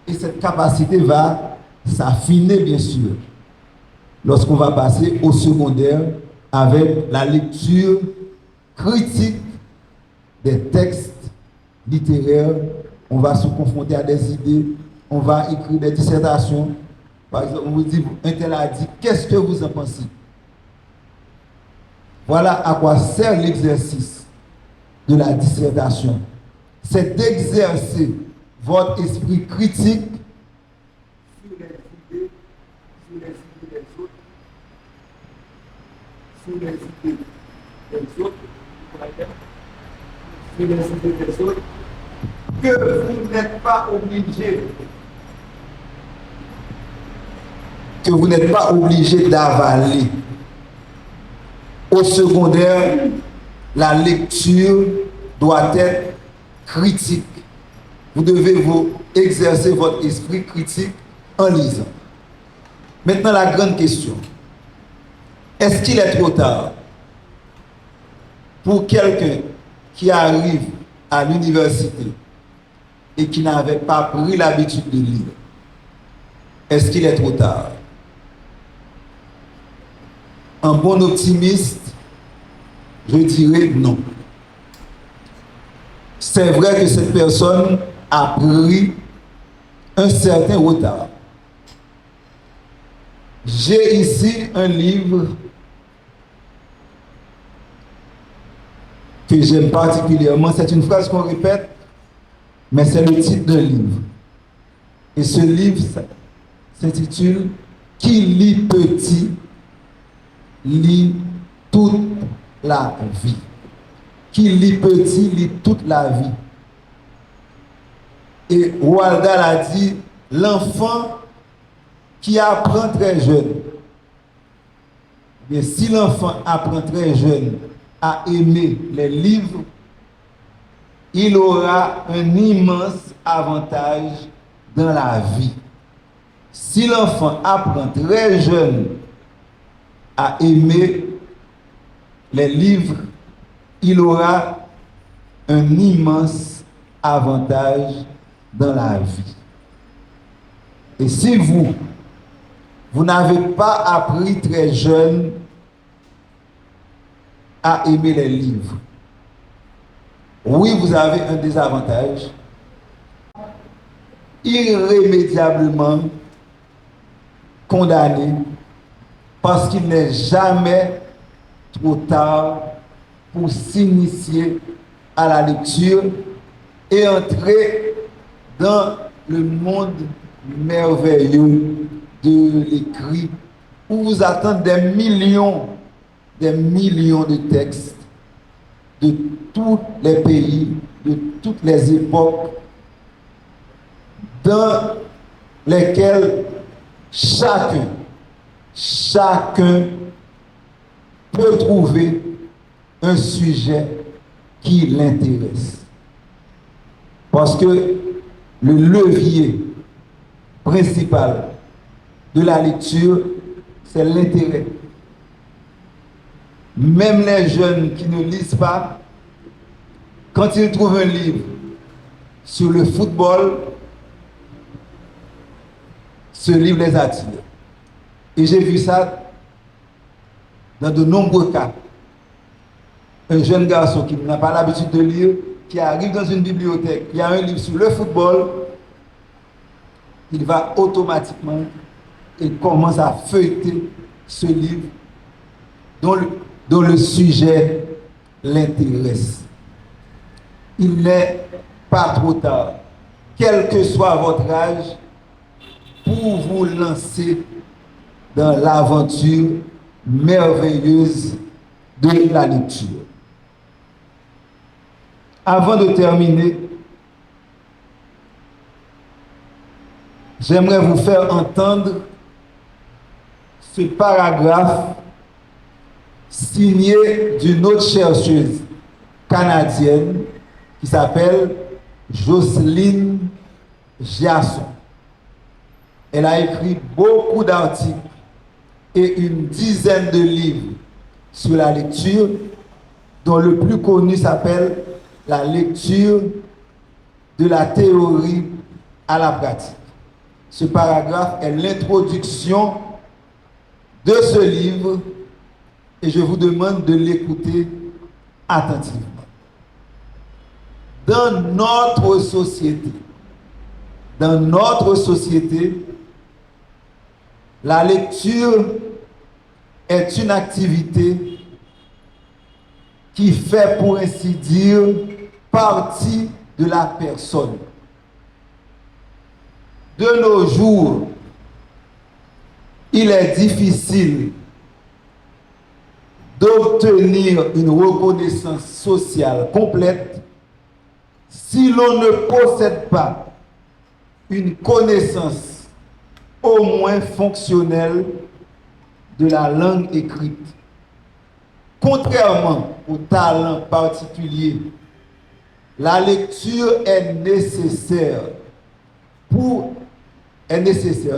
Et cette capacité va s'affiner, bien sûr, lorsqu'on va passer au secondaire avec la lecture critique des textes littéraires. On va se confronter à des idées, on va écrire des dissertations. Par exemple, on vous dit, un tel a dit, qu'est-ce que vous en pensez? Voilà à quoi sert l'exercice de la dissertation. C'est d'exercer votre esprit critique sur les idées des autres, sur les idées des autres, sur les idées des autres, que vous n'êtes pas obligé d'avaler. Au secondaire, la lecture doit être critique. Vous devez vous exercer votre esprit critique en lisant. Maintenant, la grande question. Est-ce qu'il est trop tard pour quelqu'un qui arrive à l'université et qui n'avait pas pris l'habitude de lire? Est-ce qu'il est trop tard? Un bon optimiste, je dirais non. C'est vrai que cette personne a pris un certain retard. J'ai ici un livre que j'aime particulièrement. C'est une phrase qu'on répète, mais c'est le titre d'un livre. Et ce livre s'intitule « Qui lit petit lit toute la vie ». Qui lit petit lit toute la vie. Et Roald Dahl a dit, l'enfant qui apprend très jeune, mais si l'enfant apprend très jeune à aimer les livres, il aura un immense avantage dans la vie. Si l'enfant apprend très jeune à aimer les livres, il aura un immense avantage dans la vie. Et si vous n'avez pas appris très jeune à aimer les livres, oui, vous avez un désavantage irrémédiablement condamné parce qu'il n'est jamais trop tard pour s'initier à la lecture et entrer dans le monde merveilleux de l'écrit où vous attendent des millions de textes de tous les pays, de toutes les époques, dans lesquels chacun peut trouver un sujet qui l'intéresse. Parce que le levier principal de la lecture, c'est l'intérêt. Même les jeunes qui ne lisent pas, quand ils trouvent un livre sur le football, ce livre les attire. Et j'ai vu ça dans de nombreux cas. Un jeune garçon qui n'a pas l'habitude de lire, qui arrive dans une bibliothèque, il y a un livre sur le football, il va automatiquement et commence à feuilleter ce livre dont le sujet l'intéresse. Il n'est pas trop tard, quel que soit votre âge, pour vous lancer dans l'aventure merveilleuse de la lecture. Avant de terminer, j'aimerais vous faire entendre ce paragraphe signé d'une autre chercheuse canadienne qui s'appelle Jocelyne Giasson. Elle a écrit beaucoup d'articles et une dizaine de livres sur la lecture, dont le plus connu s'appelle La lecture de la théorie à la pratique. Ce paragraphe est l'introduction de ce livre et je vous demande de l'écouter attentivement. Dans notre société, la lecture est une activité qui fait, pour ainsi dire, partie de la personne. De nos jours, il est difficile d'obtenir une reconnaissance sociale complète si l'on ne possède pas une connaissance au moins fonctionnelle de la langue écrite. Contrairement au talent particulier, la lecture est nécessaire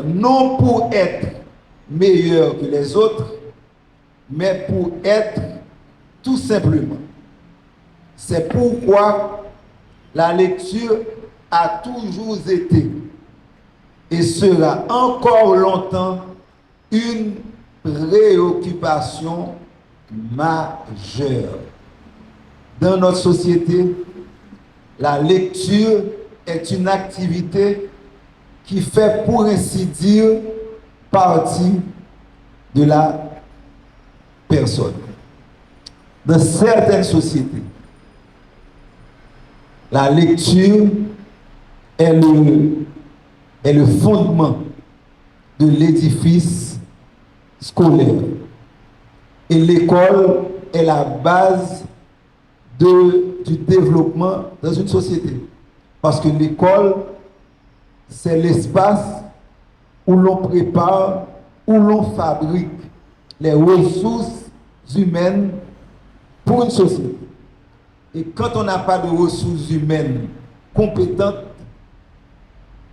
non pour être meilleur que les autres, mais pour être tout simplement. C'est pourquoi la lecture a toujours été et sera encore longtemps une préoccupation majeure. Dans notre société, la lecture est une activité qui fait, pour ainsi dire, partie de la personne. Dans certaines sociétés, la lecture est le fondement de l'édifice scolaire. Et l'école est la base du développement dans une société. Parce que l'école, c'est l'espace où l'on prépare, où l'on fabrique les ressources humaines pour une société. Et quand on n'a pas de ressources humaines compétentes,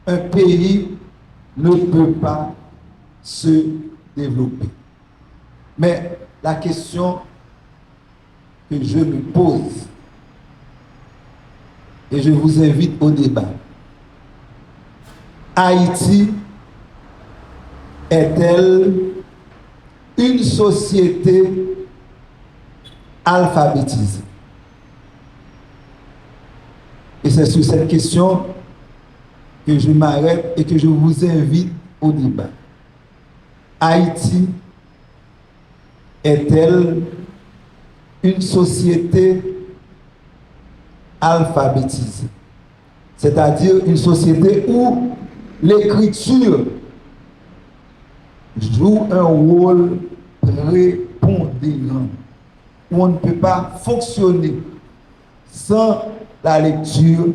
un pays ne peut pas se développer. Mais la question que je me pose, et je vous invite au débat, Haïti est-elle une société alphabétisée? Et c'est sur cette question que je m'arrête et que je vous invite au débat. Haïti est-elle une société alphabétisée? C'est-à-dire une société où l'écriture joue un rôle prépondérant, où on ne peut pas fonctionner sans la lecture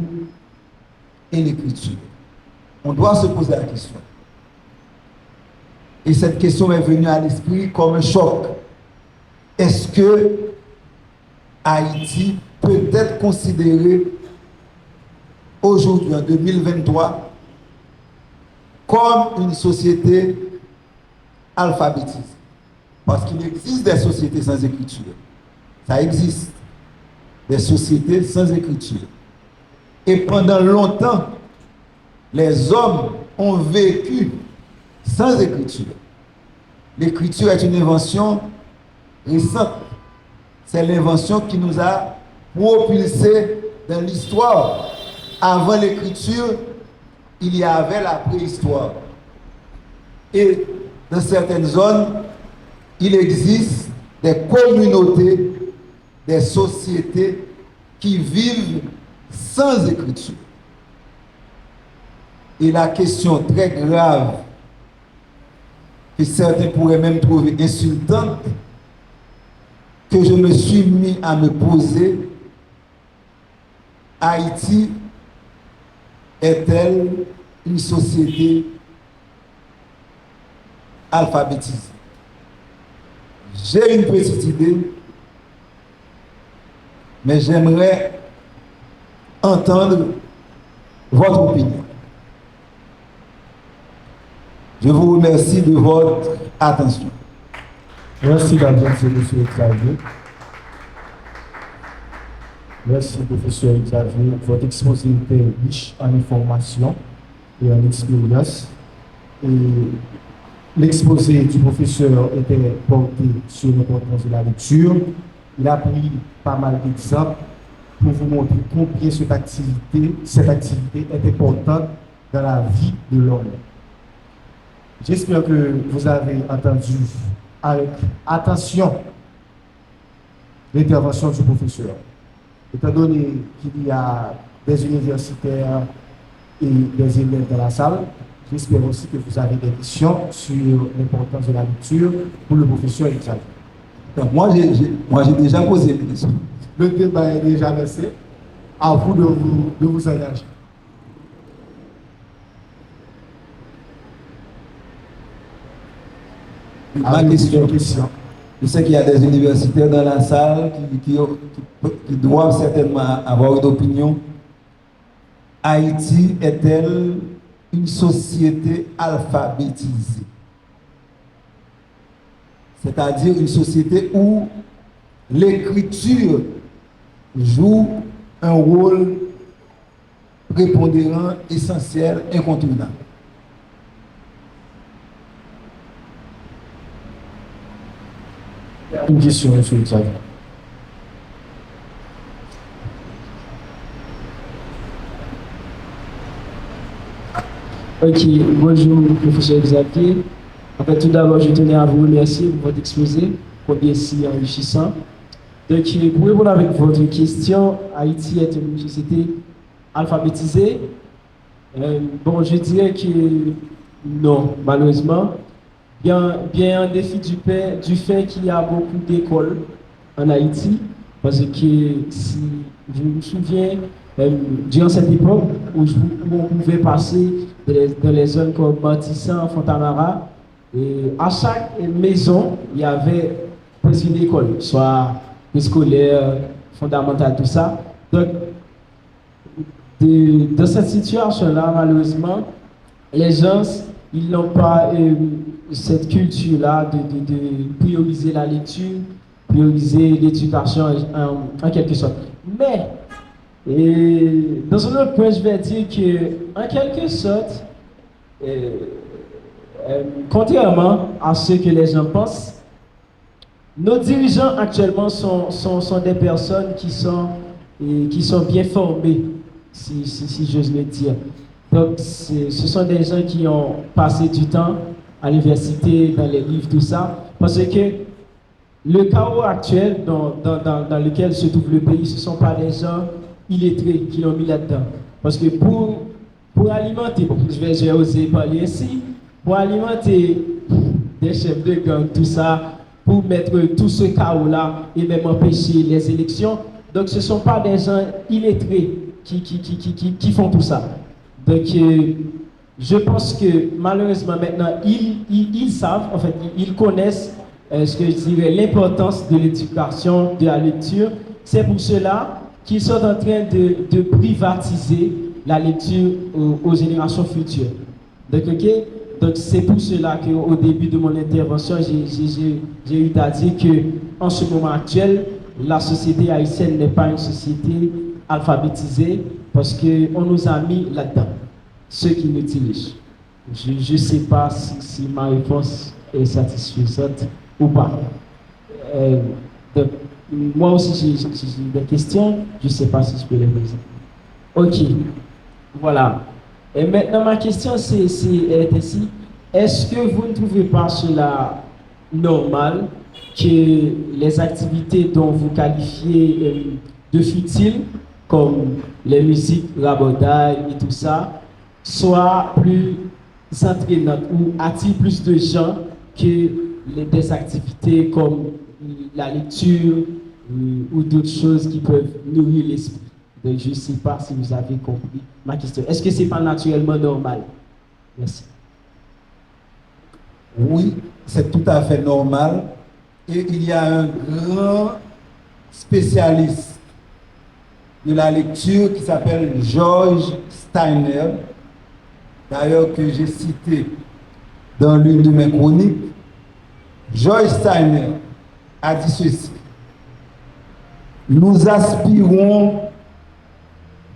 et l'écriture. On doit se poser la question. Et cette question m'est venue à l'esprit comme un choc. Est-ce que Haïti peut être considérée aujourd'hui, en 2023, comme une société alphabétisée? Parce qu'il existe des sociétés sans écriture. Ça existe. Des sociétés sans écriture. Et pendant longtemps, les hommes ont vécu sans écriture. L'écriture est une invention récente. C'est l'invention qui nous a propulsés dans l'histoire. Avant l'écriture, il y avait la préhistoire. Et dans certaines zones, il existe des communautés, des sociétés qui vivent sans écriture. Et la question très grave, que certains pourraient même trouver insultante, que je me suis mis à me poser, Haïti est-elle une société alphabétisée? J'ai une petite idée, mais j'aimerais entendre votre opinion. Je vous remercie de votre attention. Merci d'abord, M. Xavier. Merci, professeur Xavier. Votre exposé était riche en informations et en expérience. Et l'exposé du professeur était porté sur l'importance de la lecture. Il a pris pas mal d'exemples pour vous montrer combien cette activité est importante dans la vie de l'homme. J'espère que vous avez entendu avec attention l'intervention du professeur. Étant donné qu'il y a des universitaires et des élèves dans la salle, j'espère aussi que vous avez des questions sur l'importance de la lecture pour le professeur Xavier. Donc, moi, j'ai déjà posé des questions. Le débat est déjà lancé. À vous de vous engager. Ma question. Je sais qu'il y a des universitaires dans la salle qui doivent certainement avoir une opinion. Haïti est-elle une société alphabétisée? C'est-à-dire une société où l'écriture joue un rôle prépondérant, essentiel, incontournable. Une question, M. Xavier. Ok, bonjour, professeur Xavier. En fait, tout d'abord, je tenais à vous remercier pour votre exposé, combien si enrichissant. Donc, pour répondre avec votre question, Haïti est une société alphabétisée. Bon, je dirais que non, malheureusement. Bien en défi du fait qu'il y a beaucoup d'écoles en Haïti, parce que si je me souviens, durant cette époque où on pouvait passer dans les zones comme Martissan, Fontamara, et à chaque maison, il y avait presque une école, soit scolaire, fondamentale, tout ça. Donc, dans cette situation-là, malheureusement, les gens, ils n'ont pas cette culture-là de prioriser la lecture, prioriser l'éducation en quelque sorte. Mais, dans un autre point, je vais dire que, en quelque sorte, contrairement à ce que les gens pensent, nos dirigeants actuellement sont des personnes qui sont bien formées, si j'ose le dire. Donc, ce sont des gens qui ont passé du temps à l'université, dans les livres, tout ça. Parce que le chaos actuel dans lequel se trouve le pays, ce ne sont pas des gens illettrés qui l'ont mis là-dedans. Parce que pour alimenter, bon, je vais oser parler ainsi, pour alimenter des chefs de gang, tout ça, pour mettre tout ce chaos-là et même empêcher les élections, donc ce ne sont pas des gens illettrés qui font tout ça. Donc, je pense que malheureusement maintenant, ils savent, en fait, ils connaissent ce que je dirais l'importance de l'éducation, de la lecture. C'est pour cela qu'ils sont en train de privatiser la lecture aux générations futures. Donc, donc c'est pour cela qu'au début de mon intervention, j'ai eu à dire qu'en ce moment actuel, la société haïtienne n'est pas une société alphabétisée parce qu'on nous a mis là-dedans, ceux qui nous dirigent. Je ne sais pas si ma réponse est satisfaisante ou pas. Donc, moi aussi, j'ai des questions, je ne sais pas si je peux les poser. Ok, voilà. Et maintenant, ma question est ainsi. Est-ce que vous ne trouvez pas cela normal que les activités dont vous qualifiez de futiles, comme les musiques, rabotailles et tout ça, soient plus entraînantes ou attirent plus de gens que des activités comme la lecture ou d'autres choses qui peuvent nourrir l'esprit? je ne sais pas si vous avez compris ma question. Est-ce que ce n'est pas naturellement normal? Merci. Oui, c'est tout à fait normal. Et il y a un grand spécialiste de la lecture qui s'appelle George Steiner, d'ailleurs que j'ai cité dans l'une de mes chroniques. George Steiner a dit ceci: nous aspirons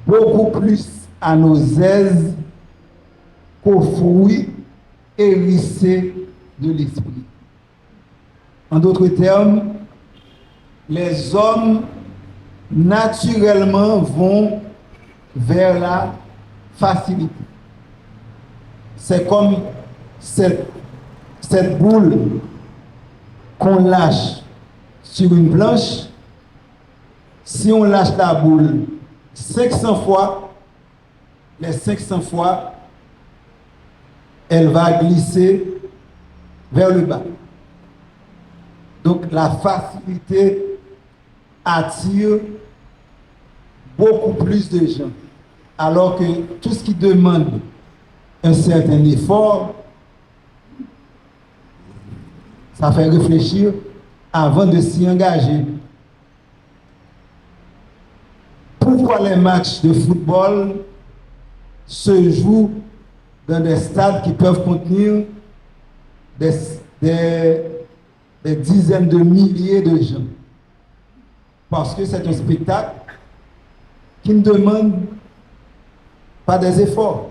beaucoup plus à nos aises qu'aux fruits hérissés de l'esprit. En d'autres termes, les hommes naturellement vont vers la facilité. C'est comme cette boule qu'on lâche sur une planche. Si on lâche la boule 500 fois, les 500 fois, elle va glisser vers le bas. Donc la facilité attire beaucoup plus de gens. Alors que tout ce qui demande un certain effort, ça fait réfléchir avant de s'y engager. Pourquoi les matchs de football se jouent dans des stades qui peuvent contenir des dizaines de milliers de gens? Parce que c'est un spectacle qui ne demande pas des efforts.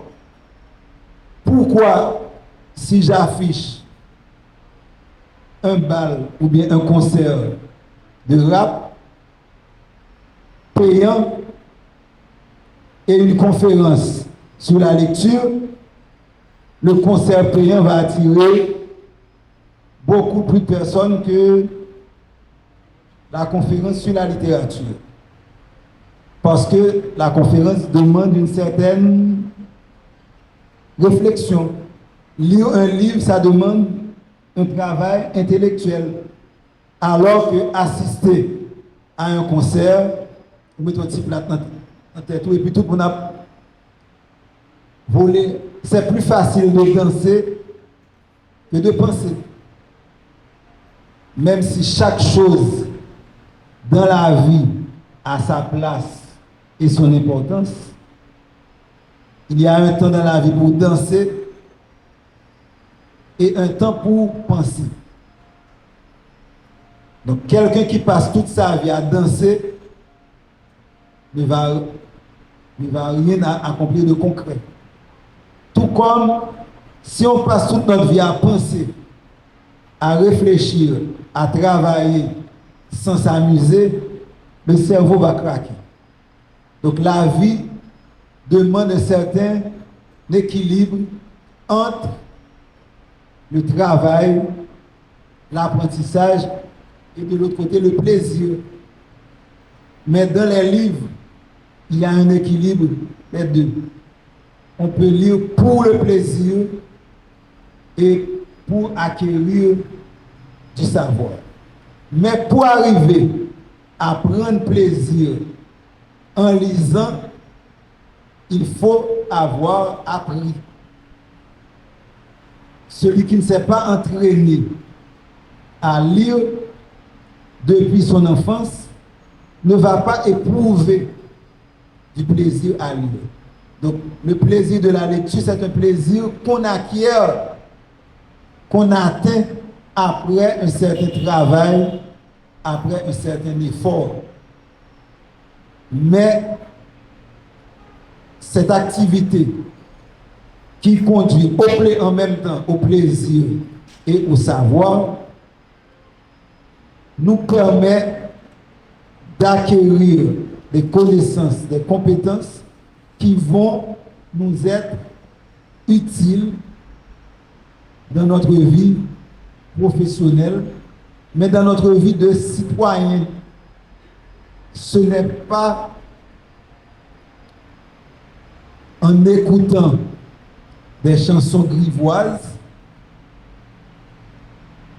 Pourquoi, si j'affiche un bal ou bien un concert de rap payant et une conférence sur la lecture, le concert payant va attirer beaucoup plus de personnes que la conférence sur la littérature? Parce que la conférence demande une certaine réflexion. Lire un livre, ça demande un travail intellectuel. Alors que assister à un concert, vous mettez un petit plat dans la tête et puis tout le monde a volé. C'est plus facile de danser que de penser. Même si chaque chose dans la vie a sa place et son importance, il y a un temps dans la vie pour danser et un temps pour penser. Donc quelqu'un qui passe toute sa vie à danser ne va rien accomplir de concret. Tout comme si on passe toute notre vie à penser, à réfléchir, à travailler sans s'amuser, le cerveau va craquer. Donc la vie demande un certain équilibre entre le travail, l'apprentissage et de l'autre côté le plaisir. Mais dans les livres, il y a un équilibre des deux. On peut lire pour le plaisir et pour acquérir du savoir. Mais pour arriver à prendre plaisir en lisant, il faut avoir appris. Celui qui ne s'est pas entraîné à lire depuis son enfance ne va pas éprouver du plaisir à lire. Donc, le plaisir de la lecture, c'est un plaisir qu'on acquiert, qu'on atteint après un certain travail, après un certain effort. Mais cette activité qui conduit en même temps au plaisir et au savoir nous permet d'acquérir des connaissances, des compétences qui vont nous être utiles dans notre vie professionnelle, mais dans notre vie de citoyen. Ce n'est pas en écoutant des chansons grivoises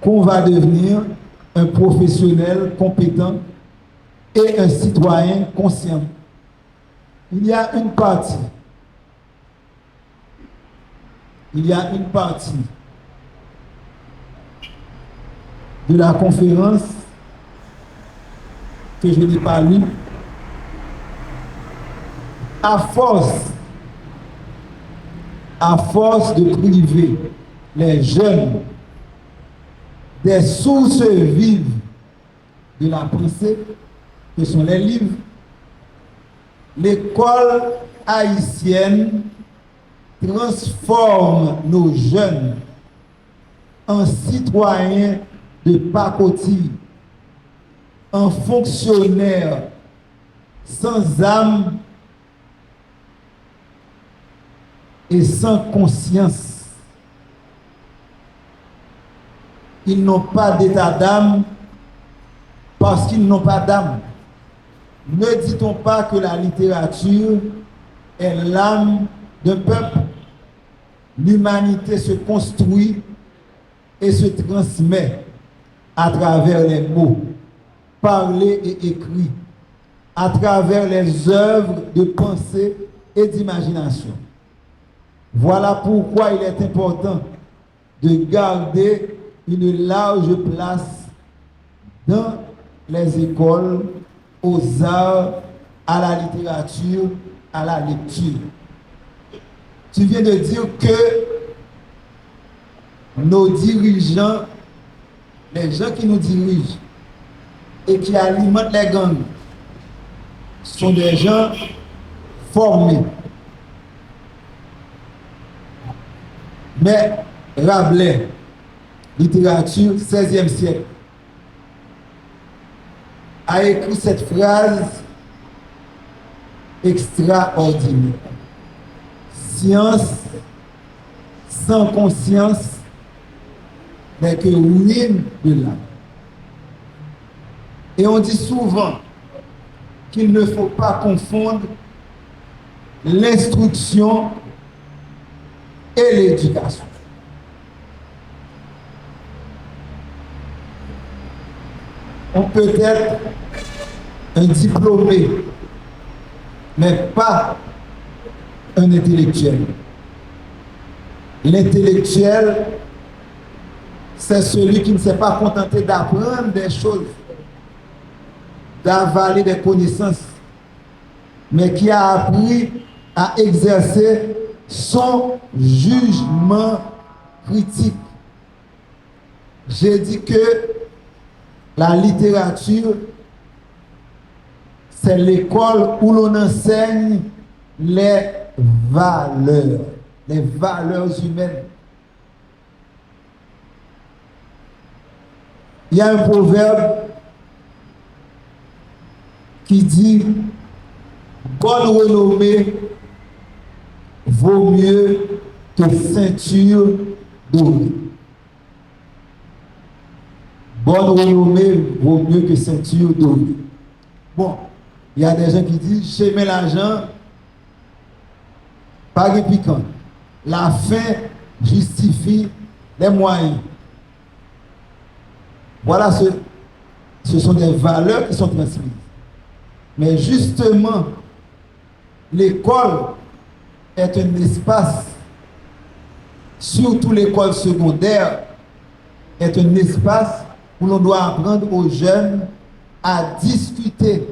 qu'on va devenir un professionnel compétent et un citoyen conscient. il y a une partie. Il y a une partie de la conférence que je n'ai pas lue. À force de priver les jeunes des sources vives de la pensée, que sont les livres, l'école haïtienne transforme nos jeunes en citoyens de pacotille, en fonctionnaires sans âme et sans conscience. Ils n'ont pas d'état d'âme parce qu'ils n'ont pas d'âme. Ne dit-on pas que la littérature est l'âme d'un peuple? L'humanité se construit et se transmet à travers les mots, parlés et écrits, à travers les œuvres de pensée et d'imagination. Voilà pourquoi il est important de garder une large place dans les écoles, aux arts, à la littérature, à la lecture. Tu viens de dire que nos dirigeants, les gens qui nous dirigent et qui alimentent les gangs, sont des gens formés. Mais Rabelais, littérature, 16e siècle, a écrit cette phrase extraordinaire. Science sans conscience n'est que ruine de l'âme. Et on dit souvent qu'il ne faut pas confondre l'instruction et l'éducation. On peut être un diplômé, mais pas un intellectuel. L'intellectuel, c'est celui qui ne s'est pas contenté d'apprendre des choses, d'avaler des connaissances, mais qui a appris à exercer son jugement critique. J'ai dit que la littérature, c'est l'école où l'on enseigne les valeurs humaines. Il y a un proverbe qui dit « Bonne renommée vaut mieux que ceinture dorée ». Bonne renommée vaut mieux que ceinture dorée. Bon, il y a des gens qui disent, j'aime l'argent, pas de piquant. La fin justifie les moyens. Voilà, ce sont des valeurs qui sont transmises. Mais justement, l'école est un espace, surtout l'école secondaire, est un espace où l'on doit apprendre aux jeunes à discuter,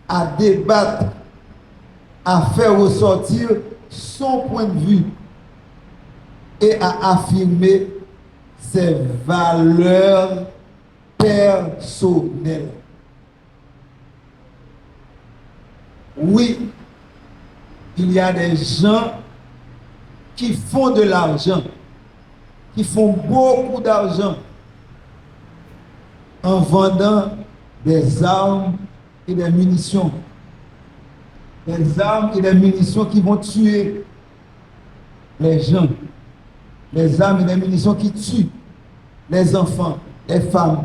à débattre, à faire ressortir son point de vue et à affirmer ses valeurs personnelles. Oui, il y a des gens qui font de l'argent, qui font beaucoup d'argent en vendant des armes et des munitions. Des armes et des munitions qui vont tuer les gens. Les armes et des munitions qui tuent les enfants, les femmes,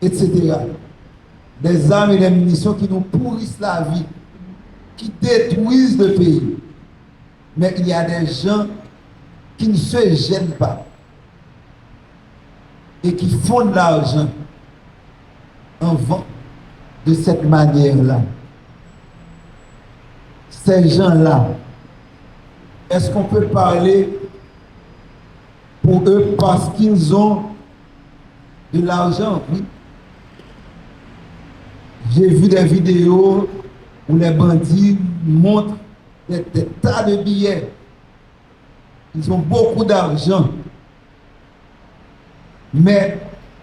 etc. Des armes et des munitions qui nous pourrissent la vie, qui détruisent le pays. Mais il y a des gens qui ne se gênent pas et qui font de l'argent en vente de cette manière-là. ces gens-là, est-ce qu'on peut parler pour eux parce qu'ils ont de l'argent? Oui. J'ai vu des vidéos où les bandits montrent des tas de billets. Ils ont beaucoup d'argent. Mais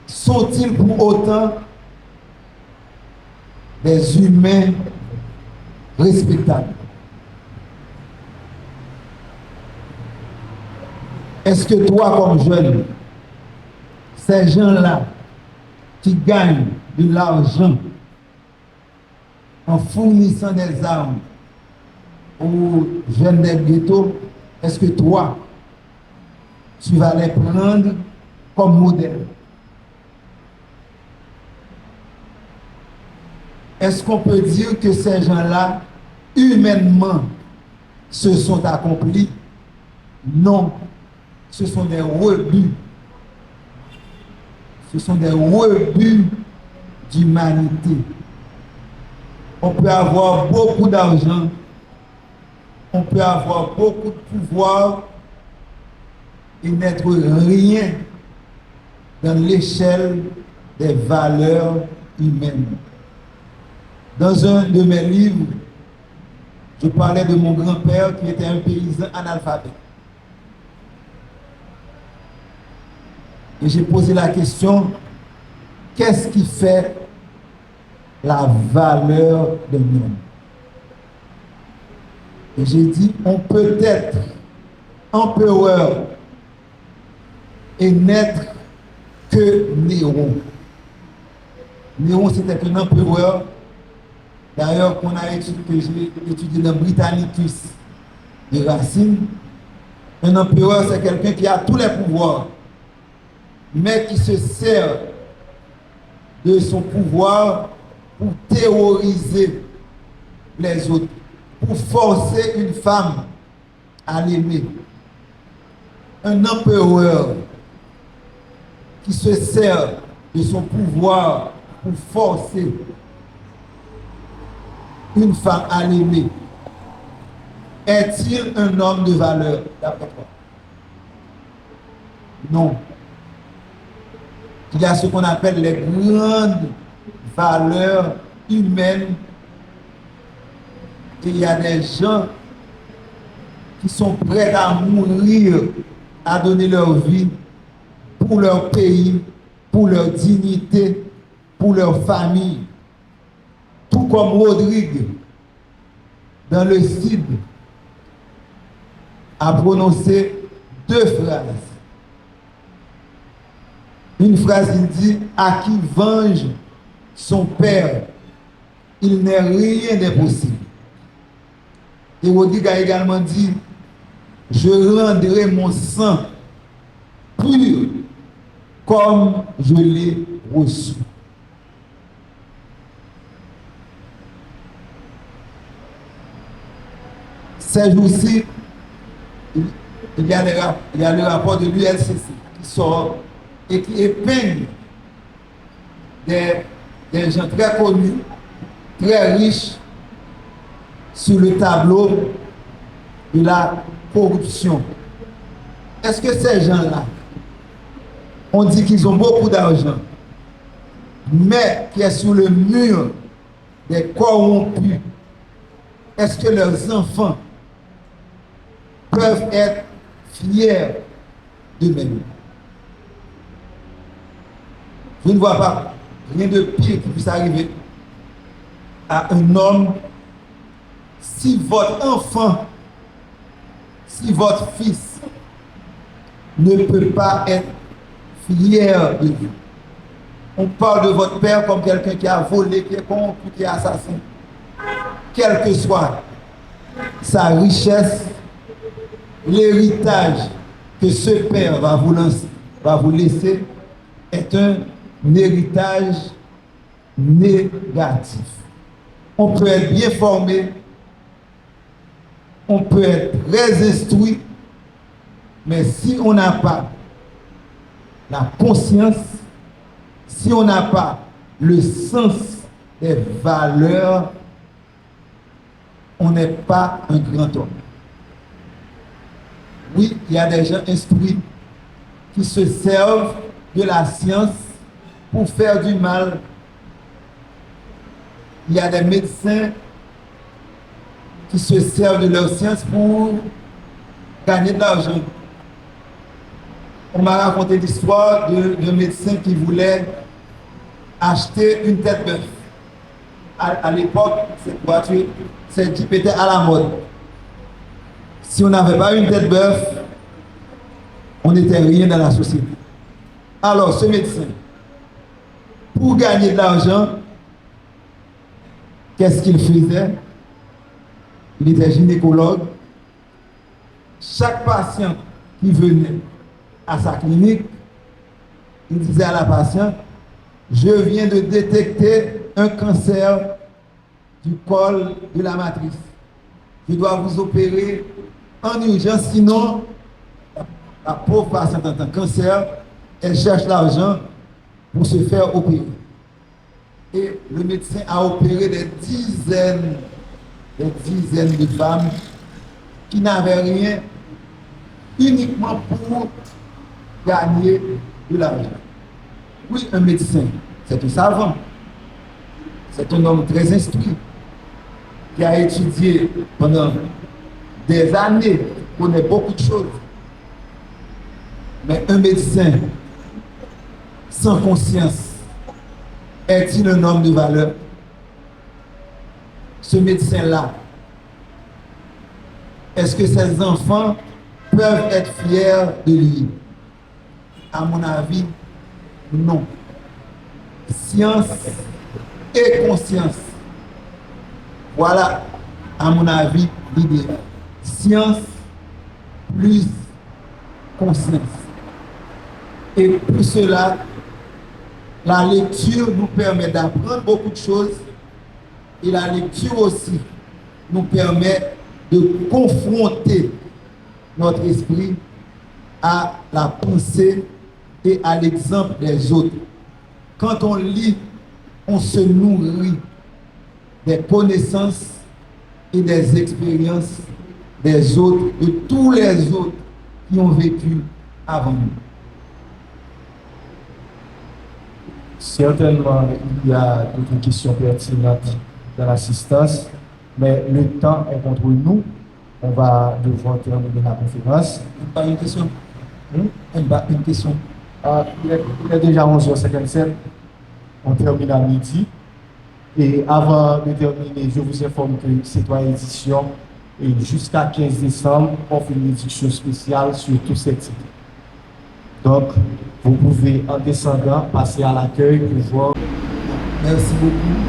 sont-ils pour autant des humains respectables? Est-ce que toi, comme jeune, ces gens-là qui gagnent de l'argent en fournissant des armes aux jeunes des ghettos, est-ce que toi, tu vas les prendre comme modèle? Est-ce qu'on peut dire que ces gens-là, humainement, se sont accomplis? Non, ce sont des rebuts. Ce sont des rebuts d'humanité. On peut avoir beaucoup d'argent, on peut avoir beaucoup de pouvoir et n'être rien dans l'échelle des valeurs humaines. Dans un de mes livres, je parlais de mon grand-père qui était un paysan analphabète. Et j'ai posé la question, qu'est-ce qui fait la valeur de l'homme? Et j'ai dit, on peut être empereur et n'être que Néron. Néron, c'était un empereur, d'ailleurs, que j'ai étudié dans Britannicus de Racine. Un empereur, c'est quelqu'un qui a tous les pouvoirs, mais qui se sert de son pouvoir pour terroriser les autres, pour forcer une femme à l'aimer. Un empereur qui se sert de son pouvoir pour forcer une femme à l'aimer, est-il un homme de valeur, d'après toi? Non. Il y a ce qu'on appelle les grandes valeurs humaines. Et il y a des gens qui sont prêts à mourir, à donner leur vie pour leur pays, pour leur dignité, pour leur famille. Tout comme Rodrigue, dans le Cid, a prononcé deux phrases. Une phrase, il dit, à qui venge son père, il n'est rien d'impossible. Et Rodrigue a également dit, je rendrai mon sang pur comme je l'ai reçu. Ces jours-ci, il y a le rapport de l'ULCC qui sort et qui épingle des gens très connus, très riches, sur le tableau de la corruption. Est-ce que ces gens-là, on dit qu'ils ont beaucoup d'argent, mais qui est sur le mur des corrompus, est-ce que leurs enfants peuvent être fiers d'eux-mêmes? Je ne vois pas rien de pire qui puisse arriver à un homme si votre enfant, si votre fils ne peut pas être fier de vous. On parle de votre père comme quelqu'un qui a volé, qui est corrompu, qui est assassin. Quelle que soit sa richesse, l'héritage que ce père va vous laisser est un héritage négatif. On peut être bien formé, on peut être très instruit, mais si on n'a pas la conscience, si on n'a pas le sens des valeurs, on n'est pas un grand homme. Oui, il y a des gens instruits qui se servent de la science pour faire du mal. Il y a des médecins qui se servent de leur science pour gagner de l'argent. On m'a raconté l'histoire d'un médecin qui voulait acheter une tête bœuf. À l'époque, cette voiture, cette Jeep était à la mode. Si on n'avait pas une tête bœuf, on n'était rien dans la société. Alors, ce médecin, pour gagner de l'argent, qu'est-ce qu'il faisait? Il était gynécologue. Chaque patient qui venait à sa clinique, il disait à la patiente, je viens de détecter un cancer du col de la matrice. Je dois vous opérer en urgence, sinon la pauvre patiente en tant que cancer, elle cherche l'argent pour se faire opérer. Et le médecin a opéré des dizaines de femmes qui n'avaient rien, uniquement pour gagner de l'argent. Oui, un médecin, c'est un savant, c'est un homme très instruit, qui a étudié pendant des années, connaît beaucoup de choses. Mais un médecin sans conscience, est-il un homme de valeur? Ce médecin-là, est-ce que ses enfants peuvent être fiers de lui? À mon avis, non. Science et conscience. Voilà, à mon avis, l'idée. Science plus conscience. Et pour cela, la lecture nous permet d'apprendre beaucoup de choses et la lecture aussi nous permet de confronter notre esprit à la pensée et à l'exemple des autres. Quand on lit, on se nourrit des connaissances et des expériences des autres, de tous les autres qui ont vécu avant nous. Certainement, il y a d'autres questions pertinentes dans l'assistance, mais le temps est contre nous. On va devoir terminer la conférence. Pas une question? Une question. Il est déjà 11h57. On termine à midi. Et avant de terminer, je vous informe que Citoyen Édition, et jusqu'à 15 décembre, offre une édition spéciale sur tous ces titres. Donc, vous pouvez, en descendant, passer à l'accueil pour voir. Merci beaucoup.